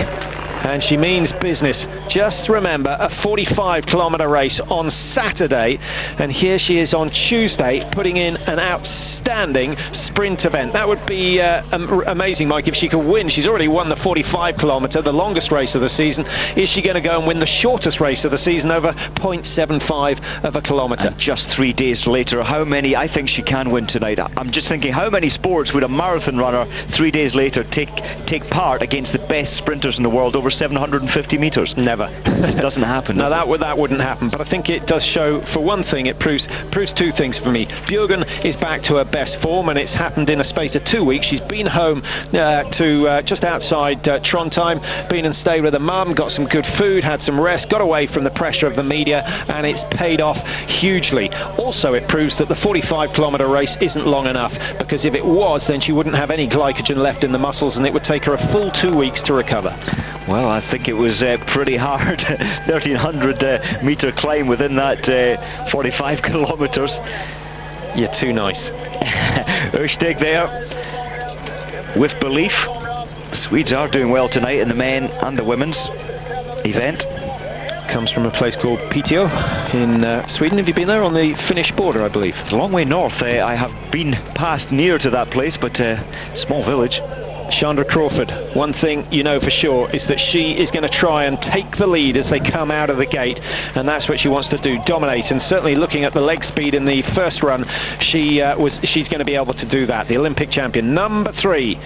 and she means business. Just remember, a 45-kilometer race on Saturday, and here she is on Tuesday putting in an outstanding sprint event. That would be amazing, Mike, if she could win. She's already won the 45-kilometer, the longest race of the season. Is she going to go and win the shortest race of the season over 0.75 of a kilometer? And just 3 days later, how many? I think she can win tonight. I'm just thinking, how many sports would a marathon runner 3 days later take part against the best sprinters in the world over 750 meters? Never. It just doesn't happen. No, that wouldn't happen. But I think it does show, for one thing, it proves 2 things for me. Bjørgen is back to her best form, and it's happened in a space of 2 weeks. She's been home to just outside Trondheim, been and stayed with her mum, got some good food, had some rest, got away from the pressure of the media, and it's paid off hugely. Also, it proves that the 45-kilometer race isn't long enough, because if it was, then she wouldn't have any glycogen left in the muscles, and it would take her a full 2 weeks to recover. Well, I think it was pretty hard. 1,300 meter climb within that 45 kilometers. You're too nice. Østig there with belief. The Swedes are doing well tonight in the men and the women's event. Comes from a place called Piteå in Sweden. Have you been there? On the Finnish border, I believe. It's a long way north. I have been past near to that place, but small village. Chandra Crawford, one thing you know for sure is that she is going to try and take the lead as they come out of the gate, and that's what she wants to do, dominate. And certainly looking at the leg speed in the first run, she's going to be able to do that. The Olympic champion, number 3,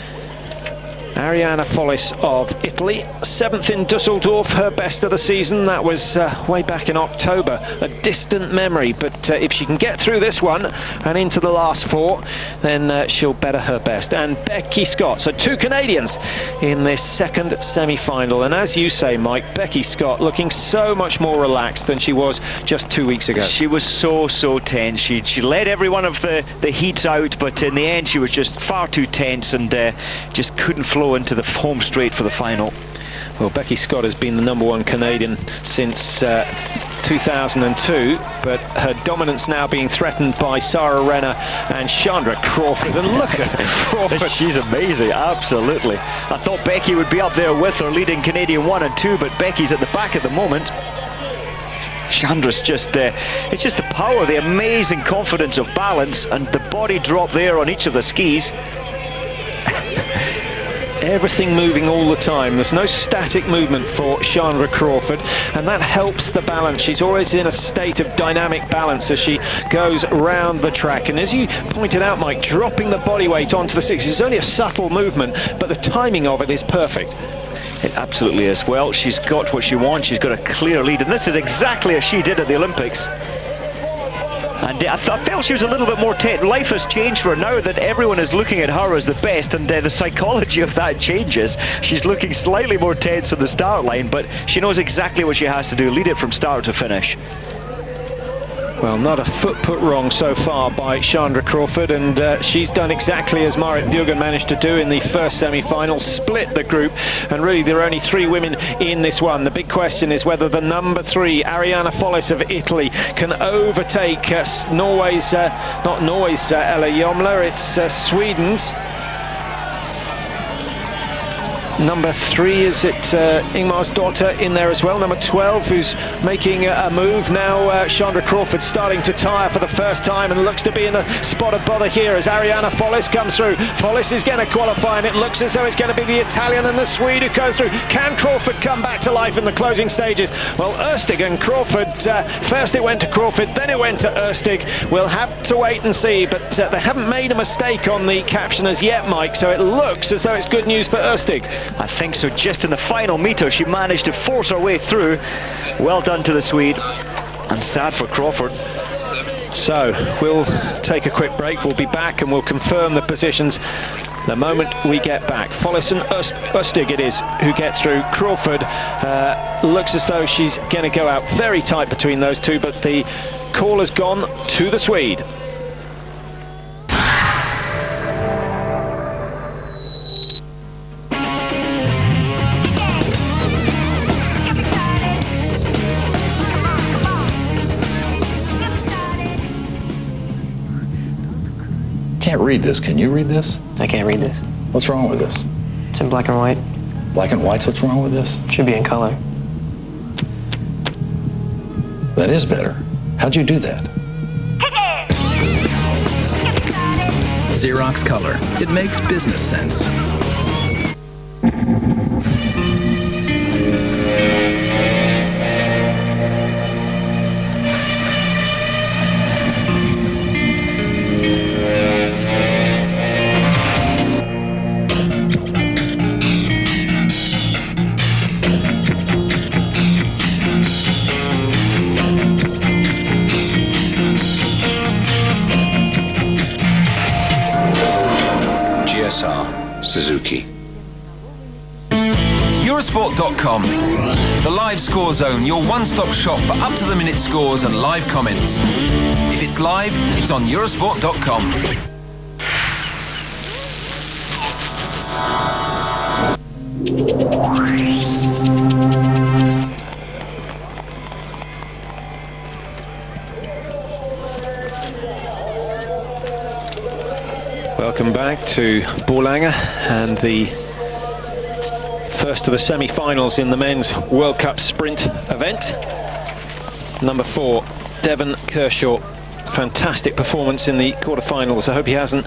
Arianna Follis of Italy, 7th in Dusseldorf, her best of the season. That was way back in October, a distant memory, but if she can get through this one and into the last 4, then she'll better her best. And Becky Scott, so 2 Canadians in this second semi-final, and as you say, Mike, Becky Scott looking so much more relaxed than she was just 2 weeks ago. She was so tense. She led every one of the heats out, but in the end she was just far too tense, and just couldn't flow into the home straight for the final. Well, Becky Scott has been the number 1 Canadian since 2002, but her dominance now being threatened by Sarah Renner and Chandra Crawford. And look at Crawford. She's amazing, absolutely. I thought Becky would be up there with her leading Canadian 1 and 2, but Becky's at the back at the moment. Chandra's just, it's just the power, the amazing confidence of balance, and the body drop there on each of the skis. Everything moving all the time. There's no static movement for Chandra Crawford, and that helps the balance. She's always in a state of dynamic balance as she goes round the track. And as you pointed out, Mike, dropping the body weight onto the six is only a subtle movement, but the timing of it is perfect. It absolutely is. Well, she's got what she wants. She's got a clear lead, and this is exactly as she did at the Olympics. And I felt she was a little bit more tense. Life has changed for her now that everyone is looking at her as the best, and the psychology of that changes. She's looking slightly more tense on the start line, but she knows exactly what she has to do, lead it from start to finish. Well, not a foot put wrong so far by Chandra Crawford, and she's done exactly as Marit Bjørgen managed to do in the first semi-final, split the group, and really there are only 3 women in this one. The big question is whether the number 3, Ariana Follis of Italy, can overtake Norway's, not Norway's Ella Jomler, it's Sweden's. Number 3, is it Ingmar's daughter in there as well? Number 12, who's making a move now. Chandra Crawford starting to tire for the first time and looks to be in a spot of bother here as Ariana Follis comes through. Follis is going to qualify, and it looks as though it's going to be the Italian and the Swede who go through. Can Crawford come back to life in the closing stages? Well, Ørstig and Crawford, first it went to Crawford, then it went to Ørstig. We'll have to wait and see, but they haven't made a mistake on the caption as yet, Mike, so it looks as though it's good news for Ørstig. I think so. Just in the final meter, she managed to force her way through. Well done to the Swede, and sad for Crawford. So we'll take a quick break. We'll be back and we'll confirm the positions the moment we get back. Follis and Ørstig it is who get through. Crawford looks as though she's going to go out very tight between those two, but the call has gone to the Swede. Can't read this. Can you read this? I can't read this. What's wrong with this? It's in black and white. Black and white's what's wrong with this? Should be in color. That is better. How'd you do that? Xerox Color. It makes business sense. Suzuki. Eurosport.com, the live score zone, your one-stop shop for up-to-the-minute scores and live comments. If it's live, it's on Eurosport.com. Welcome back to Burlenge and the first of the semi-finals in the men's World Cup sprint event. Number 4, Devon Kershaw. Fantastic performance in the quarterfinals. I hope he hasn't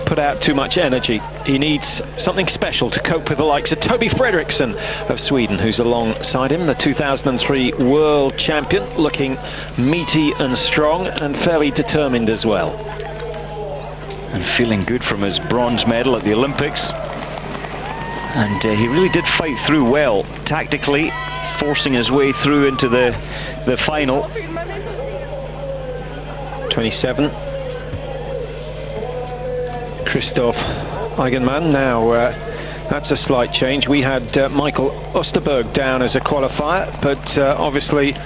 put out too much energy. He needs something special to cope with the likes of Toby Fredriksson of Sweden, who's alongside him, the 2003 world champion, looking meaty and strong and fairly determined as well. And feeling good from his bronze medal at the Olympics. And he really did fight through well, tactically, forcing his way through into the final. 27. Christoph Eigenmann. Now, that's a slight change. We had Michael Osterberg down as a qualifier, but obviously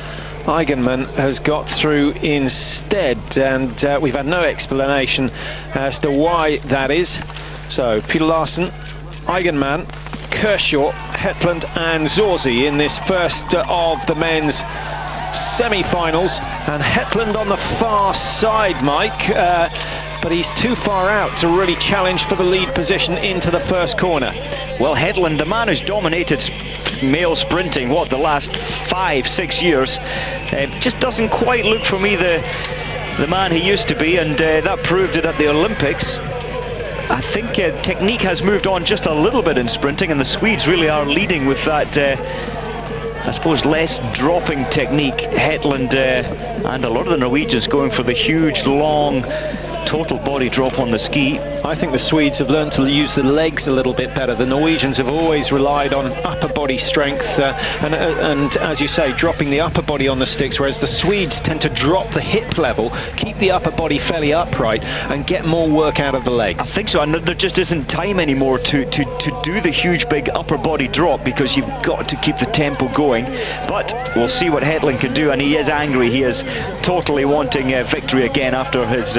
Eigenmann has got through instead, and we've had no explanation as to why that is. So Peter Larsen, Eigenmann, Kershaw, Hetland and Zorzi in this first of the men's semi-finals, and Hetland on the far side, Mike, but he's too far out to really challenge for the lead position into the first corner. Well, Hetland, the man who's dominated male sprinting, what, the last 5-6 years, just doesn't quite look for me the man he used to be, and that proved it at the Olympics. I think technique has moved on just a little bit in sprinting, and the Swedes really are leading with that, I suppose, less dropping technique. Hetland and a lot of the Norwegians going for the huge, long, total body drop on the ski. I think the Swedes have learned to use the legs a little bit better. The Norwegians have always relied on upper body strength and as you say, dropping the upper body on the sticks, whereas the Swedes tend to drop the hip level, keep the upper body fairly upright, and get more work out of the legs. I think so, and there just isn't time anymore to do the huge big upper body drop, because you've got to keep the tempo going. But we'll see what Hetland can do, and he is angry. He is totally wanting victory again after his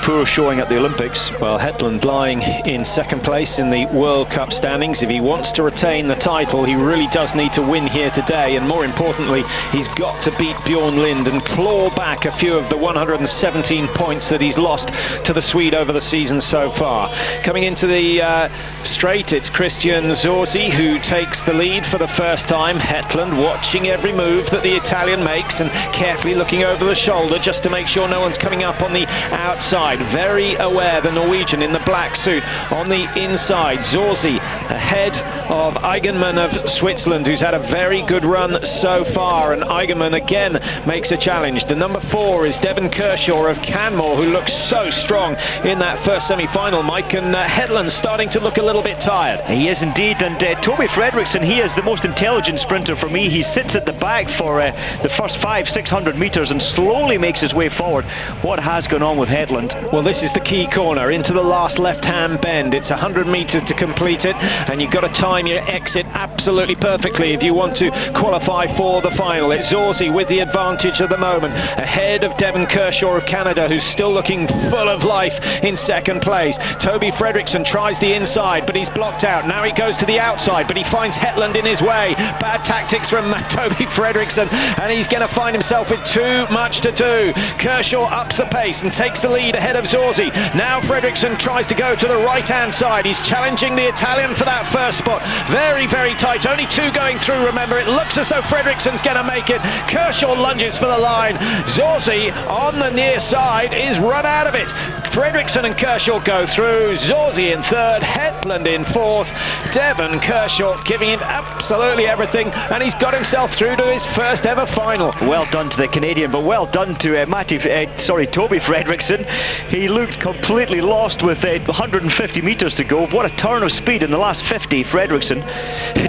poor showing at the Olympics. Well, Hetland lying in second place in the World Cup standings. If he wants to retain the title, he really does need to win here today, and more importantly, he's got to beat Bjorn Lind and claw back a few of the 117 points that he's lost to the Swede over the season so far. Coming into the straight, it's Christian Zorzi who takes the lead for the first time. Hetland watching every move that the Italian makes and carefully looking over the shoulder just to make sure no one's coming up on the outside. Very aware, the Norwegian in the black suit on the inside. Zorzi ahead of Eigenmann of Switzerland, who's had a very good run so far, and Eigenmann again makes a challenge. The number 4 is Devon Kershaw of Canmore, who looks so strong in that first semi-final, Mike, and Hetland's starting to look a little bit tired. He is indeed, and Toby Fredriksson, he is the most intelligent sprinter for me. He sits at the back for the first 500-600 metres and slowly makes his way forward. What has gone on with Hetland? Well, this is the key corner into the last left-hand bend. It's 100 metres to complete it, and you've got to time your exit absolutely perfectly if you want to qualify for the final. It's Zorzi with the advantage at the moment, ahead of Devon Kershaw of Canada, who's still looking full of life in second place. Toby Fredriksson tries the inside, but he's blocked out. Now he goes to the outside, but he finds Hetland in his way. Bad tactics from Toby Fredriksson, and he's going to find himself with too much to do. Kershaw ups the pace and takes the lead ahead of Zorzi. Now Fredriksson tries to go to the right-hand side. He's challenging the Italian for that first spot. Very, very tight. Only 2 going through, remember. It looks as though Fredriksson's going to make it. Kershaw lunges for the line. Zorzi on the near side is run out of it. Fredriksson and Kershaw go through. Zorzi in third, Hetland in fourth. Devon Kershaw giving him absolutely everything, and he's got himself through to his first ever final. Well done to the Canadian, but well done to Toby Fredriksson. He looked completely lost with 150 metres to go. What a turn of speed in the last 50, Fredriksson,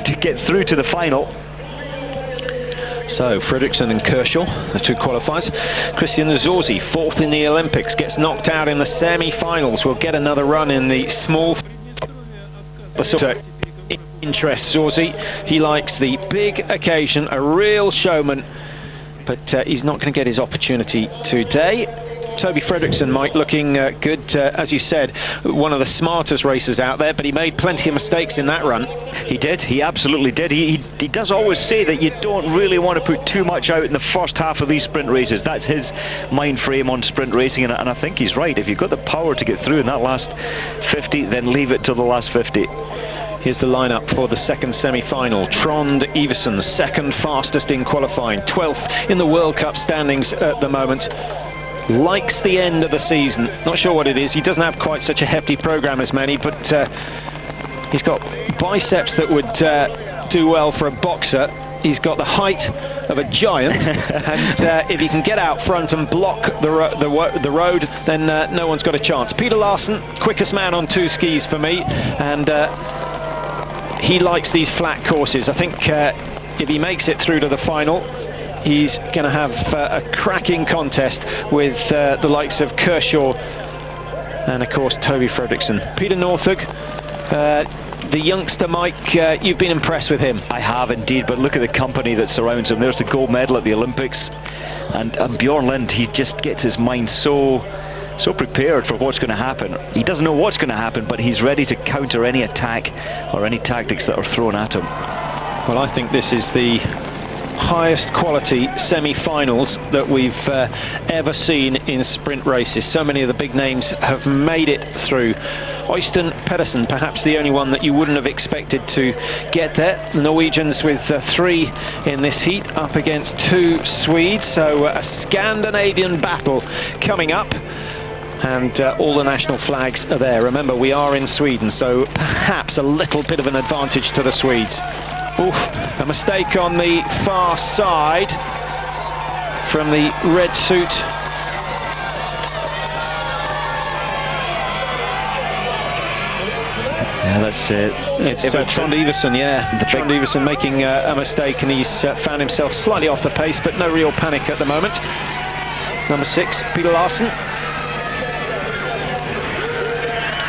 to get through to the final. So Fredriksson and Kershaw, the 2 qualifiers. Christian Zorzi, 4th in the Olympics, gets knocked out in the semi-finals. Will get another run in the small interest. Zorzi, he likes the big occasion, a real showman, but he's not going to get his opportunity today. Toby Fredriksson, Mike, looking good, as you said, one of the smartest racers out there, but he made plenty of mistakes in that run. He did, he absolutely did. He does always say that you don't really want to put too much out in the first half of these sprint races. That's his mind frame on sprint racing, and I think he's right. If you've got the power to get through in that last 50, then leave it till the last 50. Here's the lineup for the second semi-final. Trond Iversen, second fastest in qualifying, 12th in the World Cup standings at the moment. Likes the end of the season. Not sure what it is. He doesn't have quite such a hefty program as many, but he's got biceps that would do well for a boxer. He's got the height of a giant, and if he can get out front and block the road, then no one's got a chance. Peter Larsen, quickest man on 2 skis for me, and he likes these flat courses. I think if he makes it through to the final, he's going to have a cracking contest with the likes of Kershaw and, of course, Toby Fredriksson. Peter Northug, the youngster, Mike, you've been impressed with him. I have indeed, but look at the company that surrounds him. There's the gold medal at the Olympics, and Bjorn Lind, he just gets his mind so prepared for what's going to happen. He doesn't know what's going to happen, but he's ready to counter any attack or any tactics that are thrown at him. Well, I think this is the highest quality semi-finals that we've ever seen in sprint races. So many of the big names have made it through. Øystein Pedersen, perhaps the only one that you wouldn't have expected to get there. The Norwegians with 3 in this heat up against 2 Swedes, so a Scandinavian battle coming up. And all the national flags are there. Remember, we are in Sweden, so perhaps a little bit of an advantage to the Swedes. Oof, a mistake on the far side from the red suit. Yeah, that's it. It's Trond Iversen, yeah. Trond Iversen making a mistake, and he's found himself slightly off the pace, but no real panic at the moment. Number 6, Peter Larsen.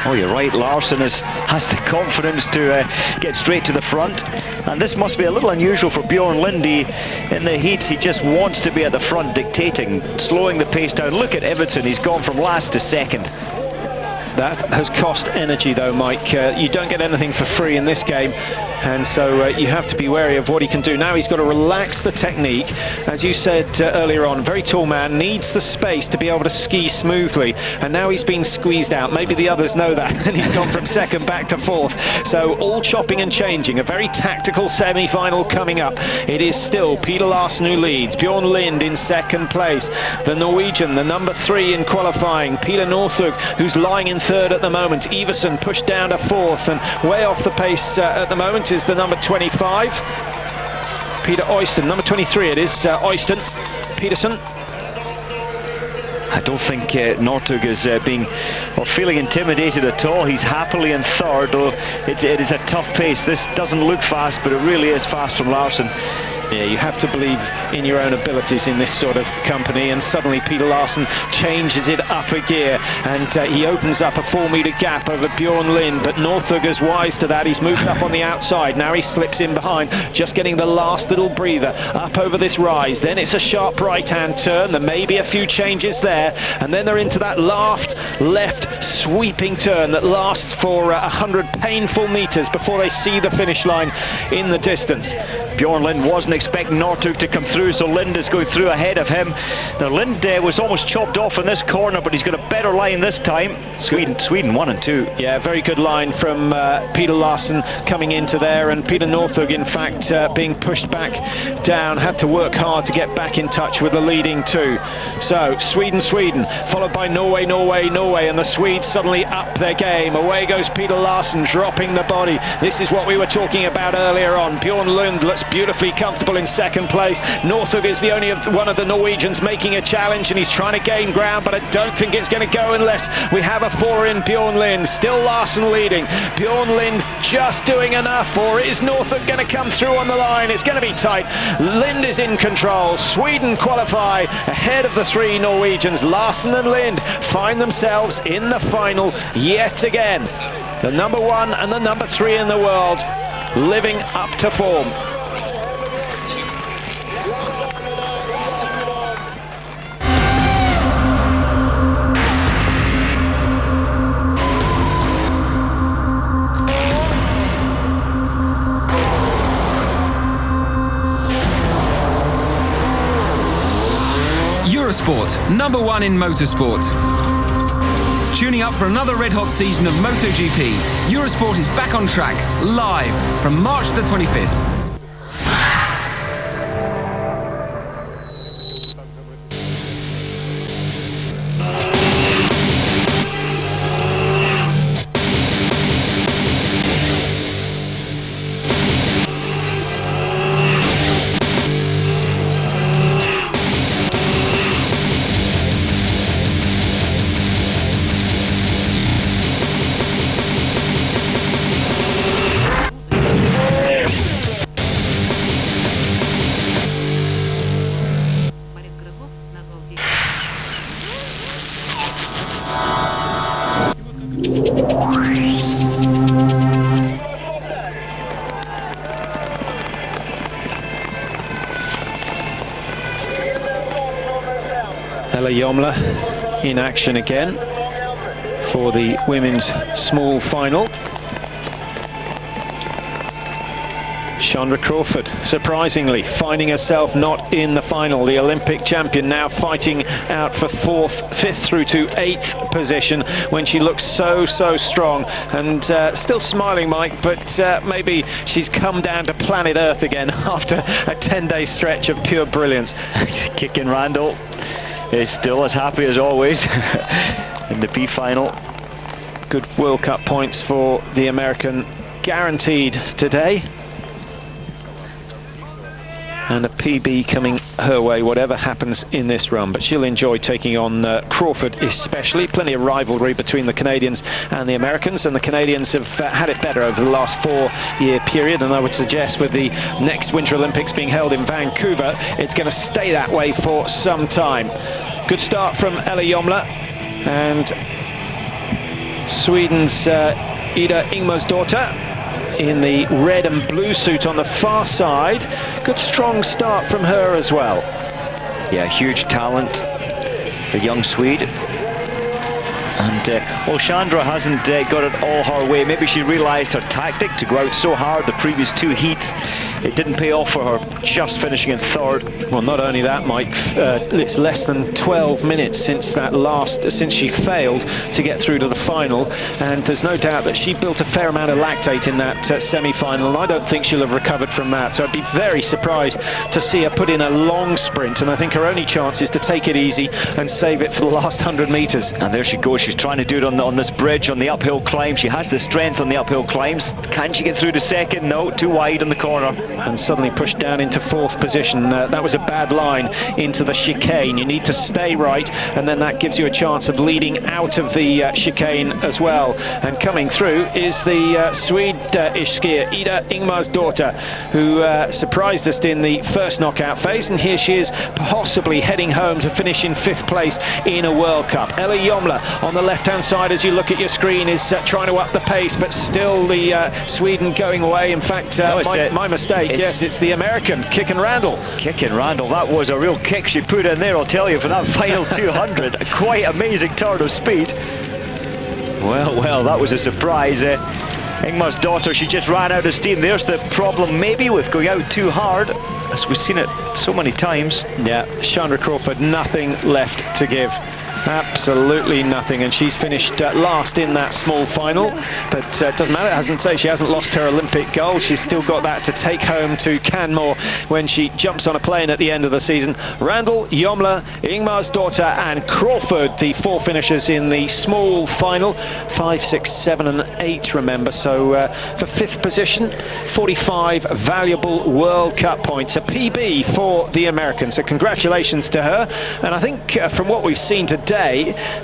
Oh, you're right, Larsen has the confidence to get straight to the front. And this must be a little unusual for Bjorn Lind. In the heats, he just wants to be at the front dictating, slowing the pace down. Look at Iversen, he's gone from last to second. That has cost energy though, Mike. You don't get anything for free in this game, and so you have to be wary of what he can do. Now he's got to relax the technique. As you said earlier on, very tall man, needs the space to be able to ski smoothly, and now he's been squeezed out. Maybe the others know that, and he's gone from second back to fourth. So all chopping and changing, a very tactical semi-final coming up. It is still Peter Larsen who leads, Bjorn Lind in second place. The Norwegian, the number 3 in qualifying, Peter Northug, who's lying in third at the moment. Iversen pushed down to fourth, and way off the pace at the moment is the number 25, Peter Øystein. Number 23 it is, Øystein Pedersen. I don't think Northug is being or feeling intimidated at all. He's happily in third, though it is a tough pace. This doesn't look fast, but it really is fast from Larsen. Yeah, you have to believe in your own abilities in this sort of company, and suddenly Peter Larsen changes it up a gear, and he opens up a 4-meter gap over Bjorn Lind, but Northug is wise to that. He's moved up on the outside. Now he slips in behind, just getting the last little breather up over this rise. Then it's a sharp right-hand turn. There may be a few changes there, and then they're into that last left sweeping turn that lasts for 100 painful meters before they see the finish line in the distance. Bjorn Lind wasn't expecting Northug to come through, so Lind is going through ahead of him. Now Lind was almost chopped off in this corner, but he's got a better line this time. Sweden 1 and 2. Yeah, very good line from Peter Larsen coming into there, and Peter Northug in fact being pushed back down, had to work hard to get back in touch with the leading 2. So Sweden, followed by Norway, and the Swedes suddenly up their game. Away goes Peter Larsen, dropping the body. This is what we were talking about earlier on. Bjorn Lind looks beautifully comfortable in second place. Northug is the only one of the Norwegians making a challenge, and he's trying to gain ground, but I don't think it's going to go unless we have a 4 in Bjorn Lind. Still Larsen leading. Bjorn Lind just doing enough, or is Northug going to come through on the line? It's going to be tight. Lind is in control. Sweden qualify ahead of the 3 Norwegians. Larsen and Lind find themselves in the final yet again. The number 1 and the number 3 in the world living up to form. Eurosport, number 1 in motorsport. Tuning up for another red-hot season of MotoGP, Eurosport is back on track, live from March the 25th. In action again for the women's small final. Chandra Crawford, surprisingly, finding herself not in the final. The Olympic champion now fighting out for 4th, 5th through to 8th position when she looks so strong. And still smiling, Mike, but maybe she's come down to planet Earth again after a 10-day stretch of pure brilliance. Kicking Randall is still as happy as always in the B final. Good World Cup points for the American guaranteed today. And a PB coming her way, whatever happens in this run. But she'll enjoy taking on Crawford especially. Plenty of rivalry between the Canadians and the Americans. And the Canadians have had it better over the last 4-year period. And I would suggest with the next Winter Olympics being held in Vancouver, it's going to stay that way for some time. Good start from Ella Jomla. And Sweden's Ida Ingmarsdotter in the red and blue suit on the far side. Good strong start from her as well. Yeah, huge talent, the young Swede. And well, Chandra hasn't got it all her way. Maybe she realised her tactic to go out so hard the previous 2 heats. It didn't pay off for her, just finishing in 3rd. Well, not only that, Mike, it's less than 12 minutes since she failed to get through to the final, and there's no doubt that she built a fair amount of lactate in that semi-final, and I don't think she'll have recovered from that. So I'd be very surprised to see her put in a long sprint, and I think her only chance is to take it easy and save it for the last 100 metres. And there she goes. She's trying to do it on this bridge, on the uphill climb. She has the strength on the uphill climbs. Can she get through to 2nd? No, too wide on the corner. And suddenly pushed down into 4th position. That was a bad line into the chicane. You need to stay right, and then that gives you a chance of leading out of the chicane as well. And coming through is the Swedish skier Ida Ingmarsdotter, who surprised us in the first knockout phase, and here she is possibly heading home to finish in 5th place in a World Cup. Ella Jomla on the left-hand side, as you look at your screen, is trying to up the pace, but still the Sweden going away. In fact, my mistake. Yes, it's the American, Kickin Randall. Kickin Randall, that was a real kick she put in there, I'll tell you, for that final 200. A quite amazing turn of speed. Well, that was a surprise. Ingmarsdotter, she just ran out of steam. There's the problem maybe with going out too hard, as we've seen it so many times. Yeah, Chandra Crawford, nothing left to give. Absolutely nothing, and she's finished last in that small final, but it doesn't matter. She hasn't lost her Olympic goal. She's still got that to take home to Canmore when she jumps on a plane at the end of the season. Randall, Jomla, Ingmarsdotter and Crawford, the 4 finishers in the small final. 5, 6, 7 and 8, remember. So for 5th position, 45 valuable World Cup points, a PB for the Americans. So congratulations to her, and I think from what we've seen today,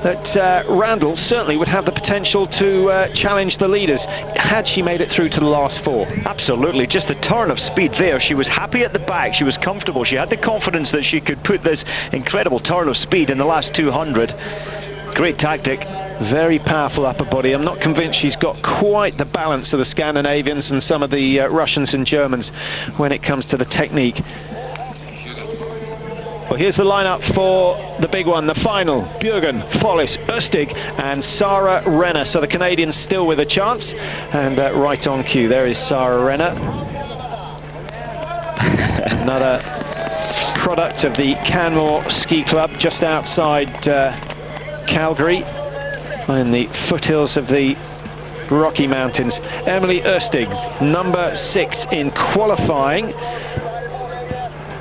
that Randall certainly would have the potential to challenge the leaders had she made it through to the last 4. Absolutely, just the turn of speed there. She was happy at the back, she was comfortable, she had the confidence that she could put this incredible turn of speed in the last 200. Great tactic. Very powerful upper body. I'm not convinced she's got quite the balance of the Scandinavians and some of the Russians and Germans when it comes to the technique. Well, here's the lineup for the big one, the final. Bjørgen, Follis, Østig and Sara Renner. So the Canadians still with a chance. And right on cue, there is Sara Renner. Another product of the Canmore Ski Club, just outside Calgary, in the foothills of the Rocky Mountains. Emily Østig, number 6 in qualifying.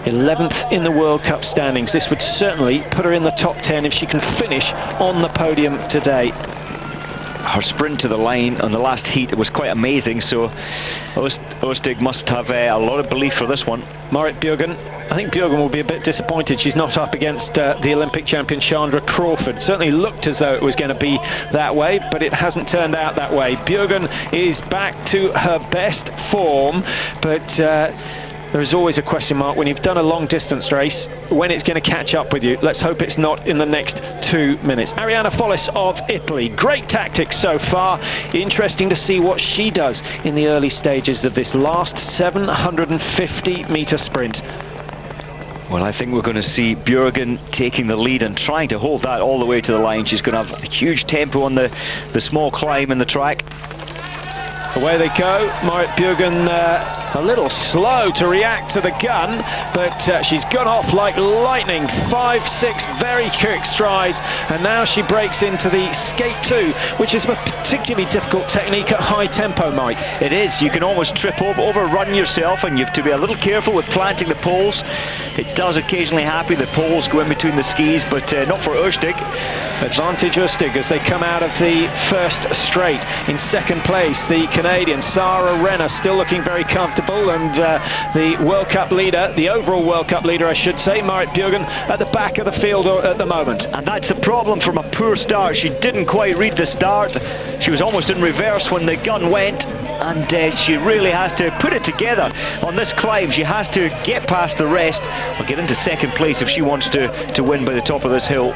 11th in the World Cup standings. This would certainly put her in the top 10 if she can finish on the podium today. Her sprint to the line on the last heat was quite amazing, so Østig must have a lot of belief for this one. Marit Bjørgen, I think Bjørgen will be a bit disappointed she's not up against the Olympic champion Chandra Crawford. Certainly looked as though it was going to be that way, but it hasn't turned out that way. Bjørgen is back to her best form, but there is always a question mark when you've done a long distance race, when it's going to catch up with you. Let's hope it's not in the next 2 minutes. Arianna Follis of Italy, great tactics so far. Interesting to see what she does in the early stages of this last 750-meter sprint. Well, I think we're going to see Bjørgen taking the lead and trying to hold that all the way to the line. She's going to have a huge tempo on the small climb in the track. Away they go. Marit Bjørgen a little slow to react to the gun, but she's gone off like lightning. 5-6 very quick strides, and now she breaks into the skate 2, which is a particularly difficult technique at high tempo, Mike. It is. You can almost trip over, overrun yourself, and you have to be a little careful with planting the poles. It does occasionally happen, the poles go in between the skis, but not for Ørstig. Advantage Ørstig as they come out of the first straight. In second place, the Canadian Sarah Renner, still looking very comfortable, and the World Cup leader, the overall World Cup leader, I should say, Marit Bjørgen, at the back of the field at the moment. And that's the problem from a poor start. She didn't quite read the start. She was almost in reverse when the gun went, and she really has to put it together on this climb. She has to get past the rest or get into second place if she wants to win by the top of this hill.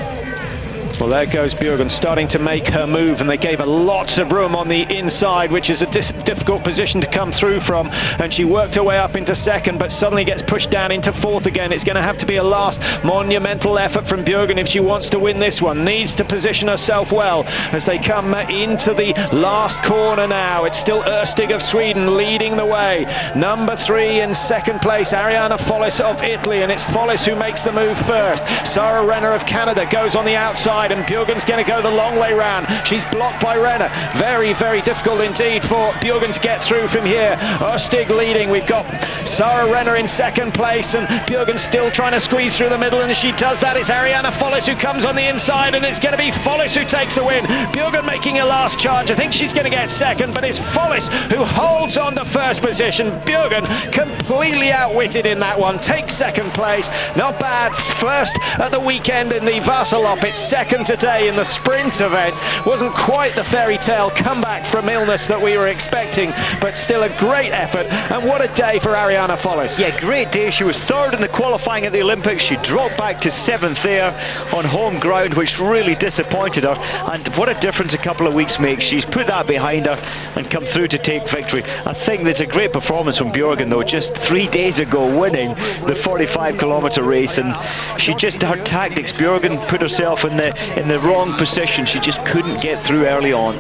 Well, there goes Bjørgen starting to make her move, and they gave her lots of room on the inside, which is a difficult position to come through from, and she worked her way up into second, but suddenly gets pushed down into fourth again. It's going to have to be a last monumental effort from Bjørgen if she wants to win this one. Needs to position herself well as they come into the last corner now. It's still Ørstig of Sweden leading the way. Number 3 in second place, Ariana Follis of Italy, and it's Follis who makes the move first. Sarah Renner of Canada goes on the outside, and Bjørgen's going to go the long way round. She's blocked by Renner. Very, very difficult indeed for Bjørgen to get through from here. Ørstig leading. We've got Sarah Renner in second place, and Bjørgen still trying to squeeze through the middle, and as she does that, it's Ariana Follis who comes on the inside, and it's going to be Follis who takes the win. Bjørgen making a last charge. I think she's going to get second, but it's Follis who holds on to first position. Bjørgen completely outwitted in that one. Takes second place. Not bad. First at the weekend in the Vasalopp. It's second today in the sprint event. Wasn't quite the fairy tale comeback from illness that we were expecting, but still a great effort, and what a day for Ariana Follis. Yeah, great day. She was third in the qualifying at the Olympics. She dropped back to 7th there on home ground, which really disappointed her, and what a difference a couple of weeks makes. She's put that behind her and come through to take victory. I think that's a great performance from Bjørgen, though, just 3 days ago winning the 45-kilometer race, and she just, her tactics, Bjørgen put herself in the wrong position. She just couldn't get through early on.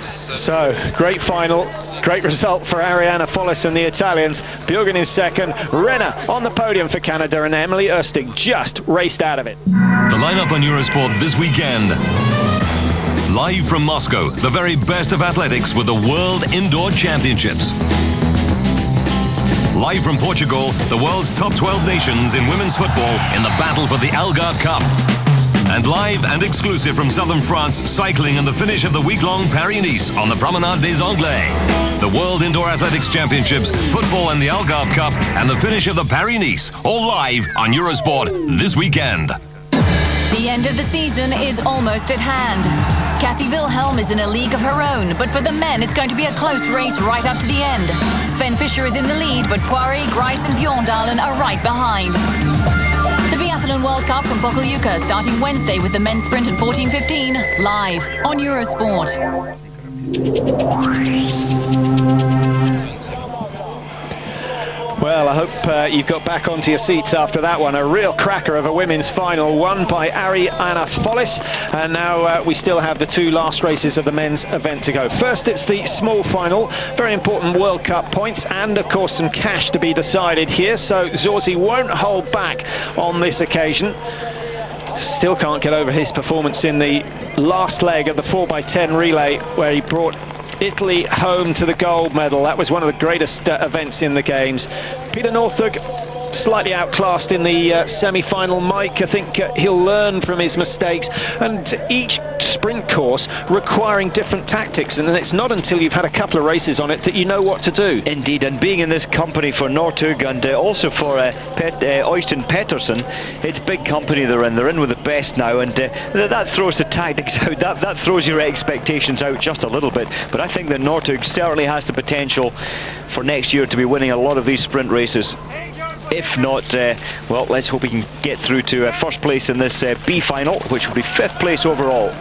So, great final, great result for Ariana Follis and the Italians. Bjørgen in second, Renner on the podium for Canada, and Emily Ørstig just raced out of it. The lineup on Eurosport this weekend. Live from Moscow, the very best of athletics with the World Indoor Championships. Live from Portugal, the world's top 12 nations in women's football in the battle for the Algarve Cup. And live and exclusive from southern France, cycling and the finish of the week-long Paris-Nice on the Promenade des Anglais. The World Indoor Athletics Championships, football and the Algarve Cup, and the finish of the Paris-Nice, all live on Eurosport this weekend. The end of the season is almost at hand. Kathy Wilhelm is in a league of her own, but for the men it's going to be a close race right up to the end. Sven Fischer is in the lead, but Poiré, Grice and Bjørndalen are right behind. The Biathlon World Cup from Pokljuka starting Wednesday with the men's sprint at 14:15, live on Eurosport. Well, I hope you got back onto your seats after that one. A real cracker of a women's final, won by Ariana Follis. And now we still have the 2 last races of the men's event to go. First, it's the small final. Very important World Cup points and, of course, some cash to be decided here. So Zorzi won't hold back on this occasion. Still can't get over his performance in the last leg of the 4x10 relay, where he brought Italy home to the gold medal. That was one of the greatest events in the games. Peter Northug slightly outclassed in the semi-final. Mike, I think he'll learn from his mistakes, and each sprint course requiring different tactics, and it's not until you've had a couple of races on it that you know what to do. Indeed, and being in this company for Northug and also for Øystein Pettersen, it's big company they're in with the best now, and that throws the tactics out, that throws your expectations out just a little bit. But I think that Northug certainly has the potential for next year to be winning a lot of these sprint races. If not, well, let's hope he can get through to first place in this B final, which will be 5th place overall.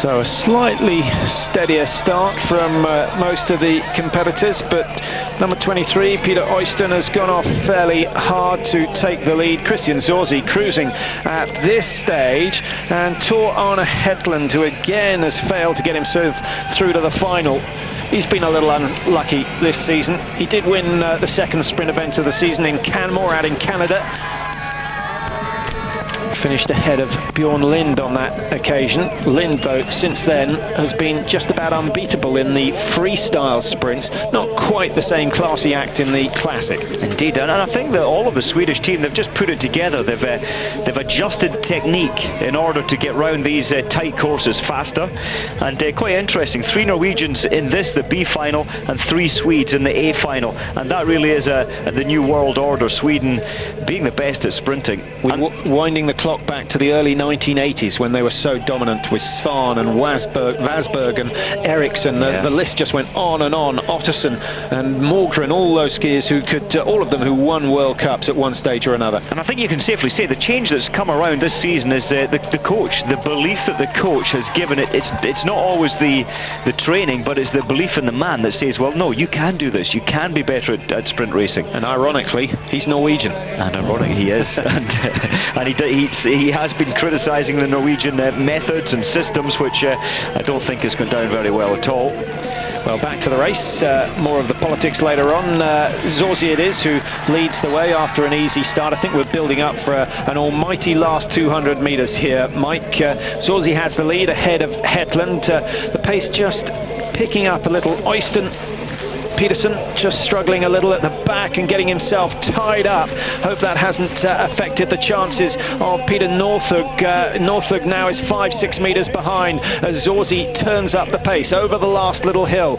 So a slightly steadier start from most of the competitors, but number 23, Peter Oyston, has gone off fairly hard to take the lead. Christian Zorzi cruising at this stage, and Tor Arne Hetland, who again has failed to get himself through to the final. He's been a little unlucky this season. He did win the second sprint event of the season in Canmore out in Canada. Finished ahead of Bjorn Lind on that occasion. Lind, though, since then has been just about unbeatable in the freestyle sprints. Not quite the same classy act in the classic. Indeed, and I think that all of the Swedish team, they've just put it together. They've adjusted technique in order to get round these tight courses faster. And quite interesting, 3 Norwegians in this, the B final, and 3 Swedes in the A final. And that really is the new world order, Sweden being the best at sprinting. Winding the clock back to the early 1980s when they were so dominant with Svan and Vasberg and Eriksson. The list just went on and on. Ottersen and Morgren, all those skiers who could, all of them who won World Cups at one stage or another. And I think you can safely say the change that's come around this season is the coach, the belief that the coach has given it. It's not always the training, but it's the belief in the man that says, well, no, you can do this. You can be better at sprint racing. And ironically, he's Norwegian. And ironically, he is. and he has been criticising the Norwegian methods and systems, which I don't think has gone down very well at all. Well, back to the race. More of the politics later on. Zorzi it is who leads the way after an easy start. I think we're building up for an almighty last 200 metres here, Mike. Zorzi has the lead ahead of Hetland. The pace just picking up a little. Oyston Peterson just struggling a little at the back and getting himself tied up. Hope that hasn't affected the chances of Peter Northug. Northug now is 5-6 metres behind as Zorzi turns up the pace over the last little hill.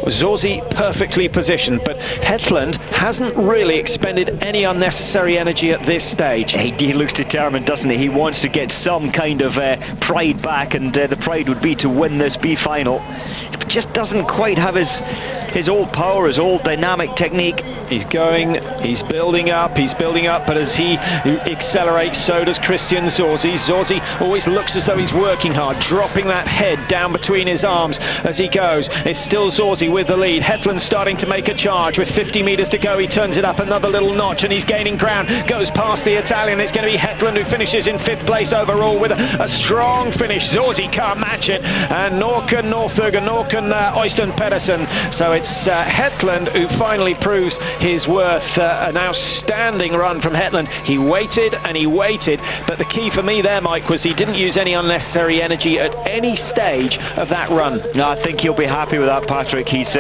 Zorzi perfectly positioned, but Hetland hasn't really expended any unnecessary energy at this stage. He looks determined, doesn't he? He wants to get some kind of pride back, and the pride would be to win this B final. He just doesn't quite have his old power, his old dynamic technique. He's building up, but as he accelerates, so does Christian Zorzi. Zorzi always looks as though he's working hard, dropping that head down between his arms as he goes. It's still Zorzi with the lead. Hetland's starting to make a charge with 50 metres to go. He turns it up another little notch and he's gaining ground, goes past the Italian. It's going to be Hetland who finishes in 5th place overall with a strong finish. Zorzi can't match it, and Norken Northug and Norken Oyston Pedersen. So it's Hetland who finally proves his worth. An outstanding run from Hetland. He waited and he waited, but the key for me there, Mike, was he didn't use any unnecessary energy at any stage of that run. No, I think he'll be happy with that, Patrick. He's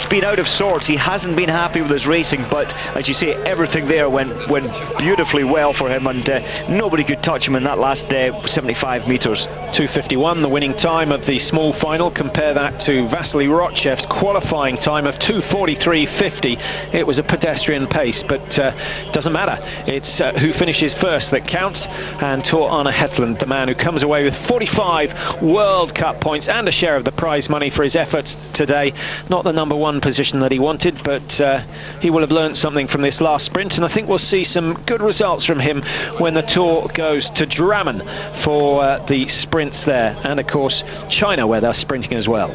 been out of sorts. He hasn't been happy with his racing, but as you say, everything there went beautifully well for him, and nobody could touch him in that last 75 metres. 2:51, the winning time of the small final. Compare that to Vasily Rochev's qualifying time of 2:43.50. It was a pedestrian pace, but doesn't matter. It's who finishes first that counts, and Tor Arne Hetland, the man who comes away with 45 World Cup points and a share of the prize money for his efforts today. Not the #1 position that he wanted, but he will have learned something from this last sprint, and I think we'll see some good results from him when the Tour goes to Drammen for the sprints there, and of course China, where they're sprinting as well.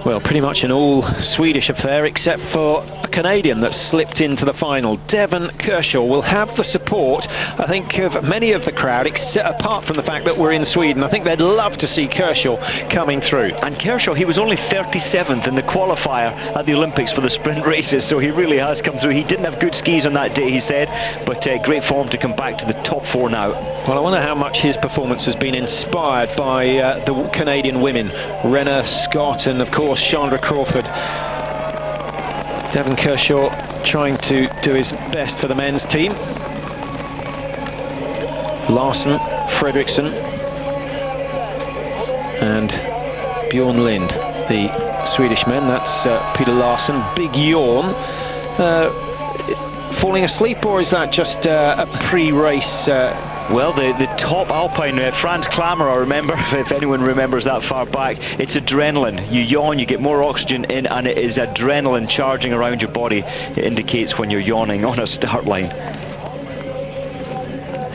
Well, pretty much an all-Swedish affair, except for a Canadian that slipped into the final. Devon Kershaw will have the support, I think, of many of the crowd, apart from the fact that we're in Sweden. I think they'd love to see Kershaw coming through. And Kershaw, he was only 37th in the qualifier at the Olympics for the sprint races, so he really has come through. He didn't have good skis on that day, he said, but great form to come back to the top 4 now. Well, I wonder how much his performance has been inspired by the Canadian women. Renna, Scott, and of course Chandra Crawford. Devon Kershaw trying to do his best for the men's team. Larsen, Fredriksson, and Bjorn Lind, the Swedish men. That's Peter Larsen. Big yawn. Falling asleep, or is that just a pre-race? Well, the top Alpine, Franz Klammer, I remember, if anyone remembers that far back, it's adrenaline. You yawn, you get more oxygen in, and it is adrenaline charging around your body. It indicates when you're yawning on a start line.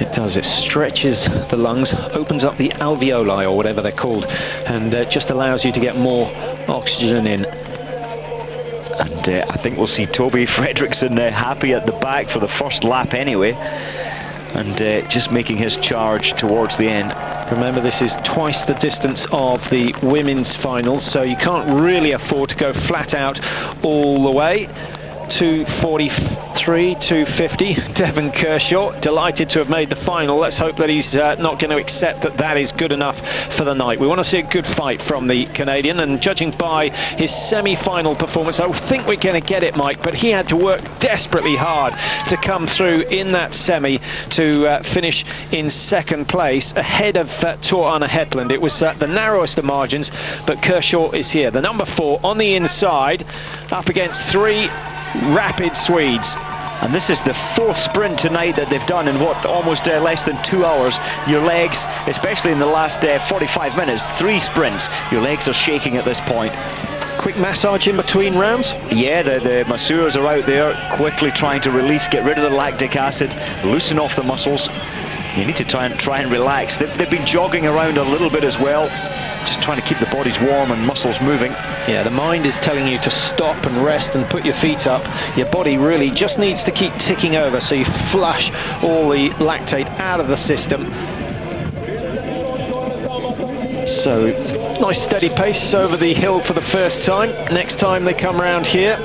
It does, it stretches the lungs, opens up the alveoli, or whatever they're called, and just allows you to get more oxygen in. And I think we'll see Toby Fredriksson happy at the back for the first lap anyway, and just making his charge towards the end. Remember, this is twice the distance of the women's finals, so you can't really afford to go flat out all the way. 2:43, 2:50. Devon Kershaw, delighted to have made the final. Let's hope that he's not going to accept that that is good enough for the night. We want to see a good fight from the Canadian, and judging by his semi-final performance, I think we're going to get it, Mike, but he had to work desperately hard to come through in that semi to finish in second place ahead of Tor Arne Hetland. It was the narrowest of margins, but Kershaw is here. The number 4 on the inside, up against 3 rapid Swedes. And this is the 4th sprint tonight that they've done in what, almost less than 2 hours. Your legs, especially in the last 45 minutes, 3 sprints, your legs are shaking at this point. Quick massage in between rounds? Yeah, the masseurs are out there quickly trying to release, get rid of the lactic acid, loosen off the muscles. You need to try and relax. They've been jogging around a little bit as well, just trying to keep the bodies warm and muscles moving. Yeah, the mind is telling you to stop and rest and put your feet up. Your body really just needs to keep ticking over, so you flush all the lactate out of the system. So, nice steady pace over the hill for the first time. Next time they come around here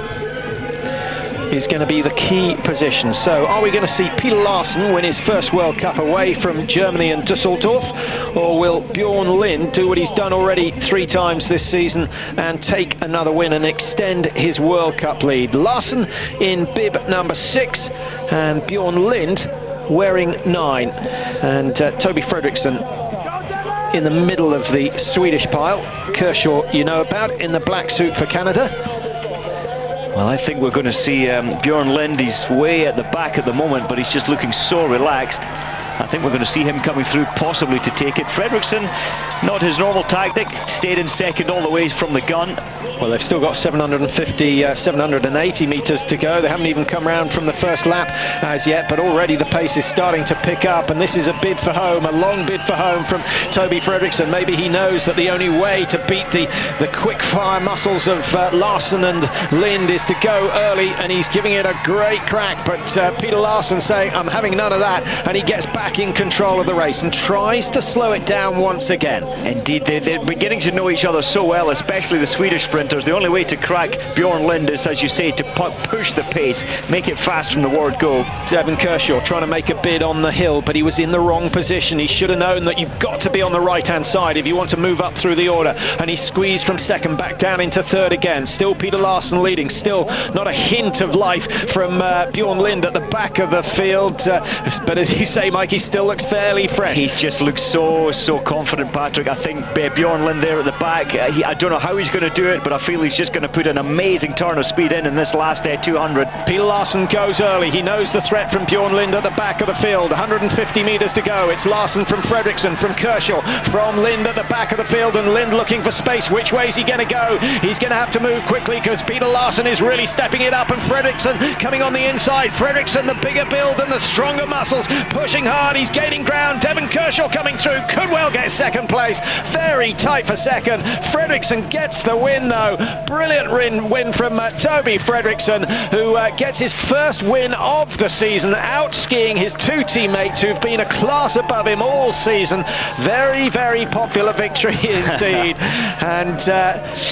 is going to be the key position. So are we going to see Peter Larsen win his first World Cup away from Germany and Dusseldorf, or will Bjorn Lind do what he's done already 3 times this season and take another win and extend his World Cup lead? Larsen in bib number 6 and Bjorn Lind wearing 9, and Toby Fredriksson in the middle of the Swedish pile. Kershaw, you know about, in the black suit for Canada. Well, I think we're going to see Bjorn Lind. He's way at the back at the moment, but he's just looking so relaxed. I think we're going to see him coming through, possibly to take it. Fredriksson, not his normal tactic, stayed in second all the way from the gun. Well, they've still got 780 metres to go. They haven't even come round from the first lap as yet, but already the pace is starting to pick up, and this is a bid for home, a long bid for home from Toby Fredriksson. Maybe he knows that the only way to beat the quick-fire muscles of Larsen and Lind is to go early, and he's giving it a great crack, but Peter Larsen saying, I'm having none of that, and he gets back in control of the race and tries to slow it down once again. Indeed, they're beginning to know each other so well, especially the Swedish sprinters. The only way to crack Bjorn Lind is, as you say, to push the pace, make it fast from the word go. Devon Kershaw trying to make a bid on the hill, but he was in the wrong position. He should have known that you've got to be on the right-hand side if you want to move up through the order, and he squeezed from second back down into third again. Still Peter Larsen leading, still not a hint of life from Bjorn Lind at the back of the field, but as you say, Mike, he still looks fairly fresh. He just looks so confident, Patrick. I think Bjorn Lind there at the back, I don't know how he's going to do it, but I feel he's just going to put an amazing turn of speed in this last 200. Peter Larsen goes early. He knows the threat from Bjorn Lind at the back of the field. 150 metres to go. It's Larsen from Fredriksson, from Kershaw, from Lind at the back of the field, and Lind looking for space. Which way is he going to go? He's going to have to move quickly because Peter Larsen is really stepping it up, and Fredriksson coming on the inside. Fredriksson, the bigger build and the stronger muscles, pushing hard. He's gaining ground. Devon Kershaw coming through, could well get second place. Very tight for second. Fredriksson gets the win though. Brilliant win from Toby Fredriksson, who gets his first win of the season, out skiing his 2 teammates who've been a class above him all season. Very, very popular victory indeed. And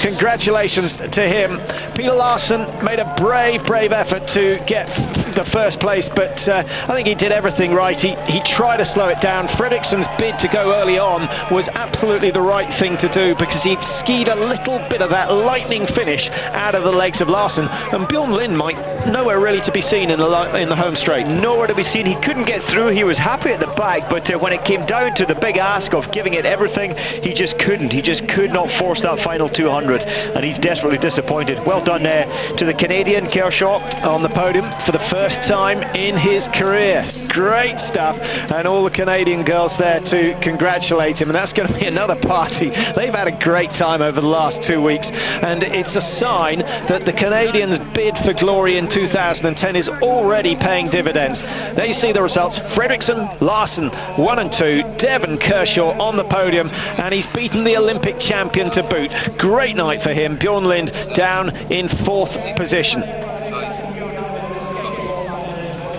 congratulations to him. Peter Larsen made a brave effort to get the first place, but I think he did everything right. He tried to slow it down. Fredriksson's bid to go early on was absolutely the right thing to do, because he'd skied a little bit of that lightning finish out of the legs of Larsen, and Bjorn Lind, Mike, nowhere really to be seen in the home straight. Nowhere to be seen. He couldn't get through. He was happy at the back, but when it came down to the big ask of giving it everything, he just couldn't. He just could not force that final 200, and he's desperately disappointed. Well done to the Canadian, Kershaw, on the podium for the first first time in his career. Great stuff, and all the Canadian girls there to congratulate him, and that's going to be another party. They've had a great time over the last 2 weeks, and it's a sign that the Canadians' bid for glory in 2010 is already paying dividends. There you see the results. Fredriksson, Larsen 1 and 2, Devon Kershaw on the podium, and he's beaten the Olympic champion to boot. Great night for him. Bjorn Lind down in 4th position. 5, 4,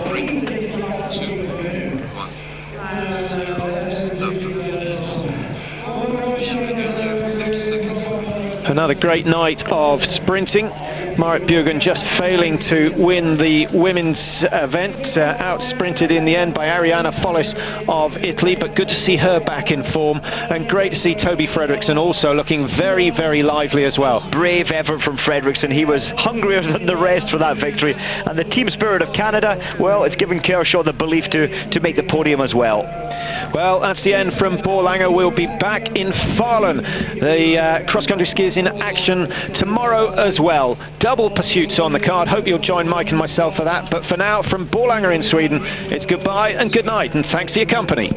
3, 2, 1, 0. Stop, please. Björgen, you have 30 seconds away. Another great night of sprinting. Marit Björgen just failing to win the women's event, out-sprinted in the end by Ariana Follis of Italy, but good to see her back in form, and great to see Toby Fredriksson also looking very, very lively as well. Brave effort from Fredriksson. He was hungrier than the rest for that victory, and the team spirit of Canada, well, it's given Kershaw the belief to make the podium as well. Well, that's the end from Borlänge. We'll be back in Falun. The cross-country skiers in action tomorrow as well. Double pursuits on the card. Hope you'll join Mike and myself for that. But for now, from Borlänge in Sweden, it's goodbye and good night, and thanks for your company.